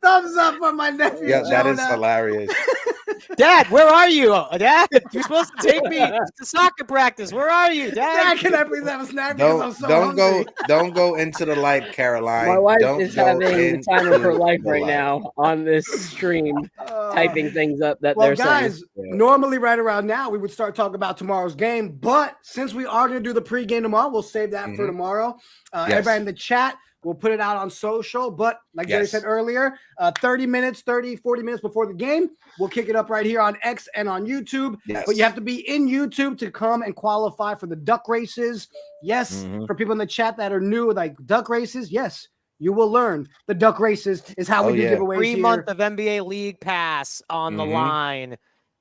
Thumbs up for my nephew. Yeah, Jonah. that is hilarious. Dad, where are you? Dad, you're supposed to take me to soccer practice. Where are you, Dad? Dad, can I please have a snack? Don't go into the light, Caroline. My wife don't is having the time of her life right now on this stream, typing things up that they're guys, saying. Normally right around now we would start talking about tomorrow's game, but since we are going to do the pregame tomorrow, we'll save that for tomorrow. Everybody in the chat, we'll put it out on social, but like Jerry said earlier, 40 minutes before the game, we'll kick it up right here on X and on YouTube. But you have to be in YouTube to come and qualify for the duck races. For people in the chat that are new, like duck races, you will learn the duck races is how we do giveaways 3 here. month of NBA League Pass on the line.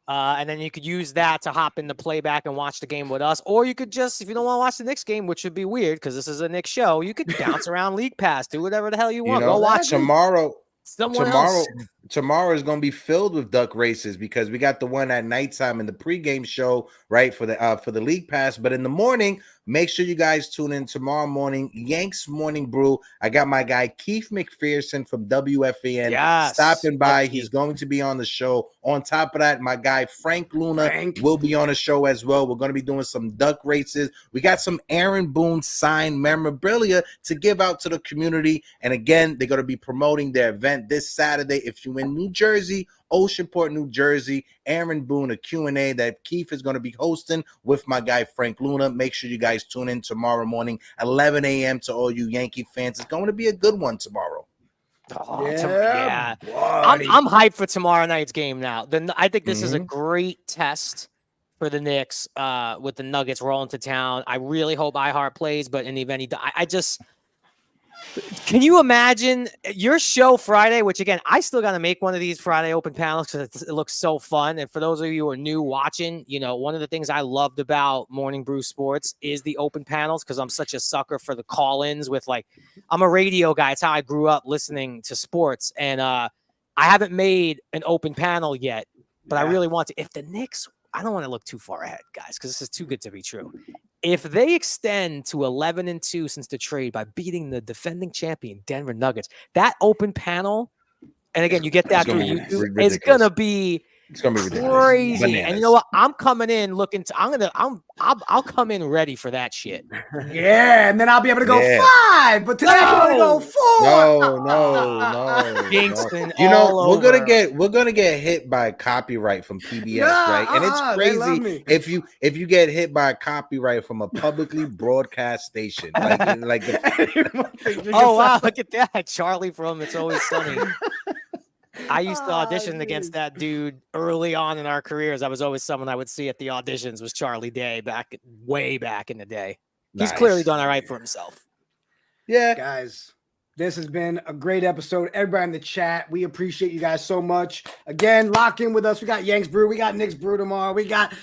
And then you could use that to hop into playback and watch the game with us. Or you could just, if you don't want to watch the Knicks game, which would be weird because this is a Knicks show, you could bounce around League Pass, do whatever the hell you want. Go watch tomorrow. else. Tomorrow is going to be filled with duck races because we got the one at nighttime in the pregame show, right, for the League Pass. But in the morning, make sure you guys tune in tomorrow morning, Yanks Morning Brew. I got my guy Keith McPherson from WFAN stopping by. He's going to be on the show. On top of that, my guy Frank Luna will be on the show as well. We're going to be doing some duck races. We got some Aaron Boone signed memorabilia to give out to the community. And again, they're going to be promoting their event this Saturday. If you're in New Jersey, Oceanport, New Jersey, Aaron Boone, a Q&A that Keith is going to be hosting with my guy Frank Luna. Make sure you guys tune in tomorrow morning, 11 a.m. to all you Yankee fans. It's going to be a good one tomorrow. I'm hyped for tomorrow night's game now. I think this is a great test for the Knicks with the Nuggets rolling to town. I really hope iHeart plays, but in the event I just – can you imagine your show Friday, which again, I still got to make one of these Friday open panels because it looks so fun. And for those of you who are new watching, one of the things I loved about Morning Brew Sports is the open panels because I'm such a sucker for the call-ins with I'm a radio guy. It's how I grew up listening to sports. And I haven't made an open panel yet, but I really want to. If the Knicks, I don't want to look too far ahead, guys, because this is too good to be true. If they extend to 11-2 since the trade by beating the defending champion Denver Nuggets, that open panel, and again, you get that through YouTube, it's gonna be crazy. Bananas. And you know what? I'm coming in looking to. I'll come in ready for that shit. Yeah, and then I'll be able to go 5, but today I'm gonna go 4. No. Kingston, we're gonna get hit by copyright from PBS, right? And it's crazy if you get hit by a copyright from a publicly broadcast station, like oh wow, look at that, Charlie from It's Always Sunny. I used to audition against that dude early on in our careers. I was always someone I would see at the auditions was Charlie Day way back in the day. He's clearly done all right for himself. Yeah, guys, this has been a great episode. Everybody in the chat, we appreciate you guys so much. Again, lock in with us. We got Yanks Brew. We got Knicks Brew tomorrow. We got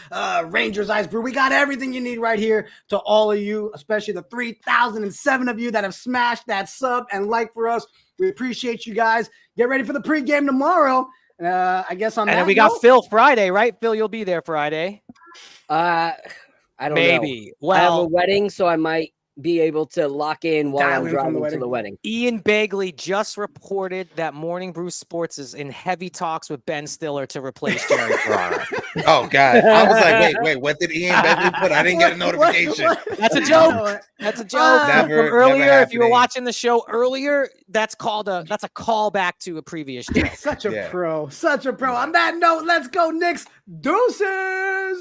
Rangers Ice Brew. We got everything you need right here to all of you, especially the 3,007 of you that have smashed that sub and like for us. We appreciate you guys. Get ready for the pregame tomorrow. I guess on that. And then we got Phil Friday, right? Phil, you'll be there Friday. I don't know. Well, I have a wedding, so I might be able to lock in while I'm driving to the wedding. Ian Begley just reported that Morning Brew Sports is in heavy talks with Ben Stiller to replace Jerry Ferrara. Oh, God. I was like, wait, what did Ian Begley put? I didn't get a notification. That's a joke. That's a joke. From earlier, if you were watching the show earlier, that's a callback to a previous joke. Such a pro. On that note, let's go, Knicks. Deuces.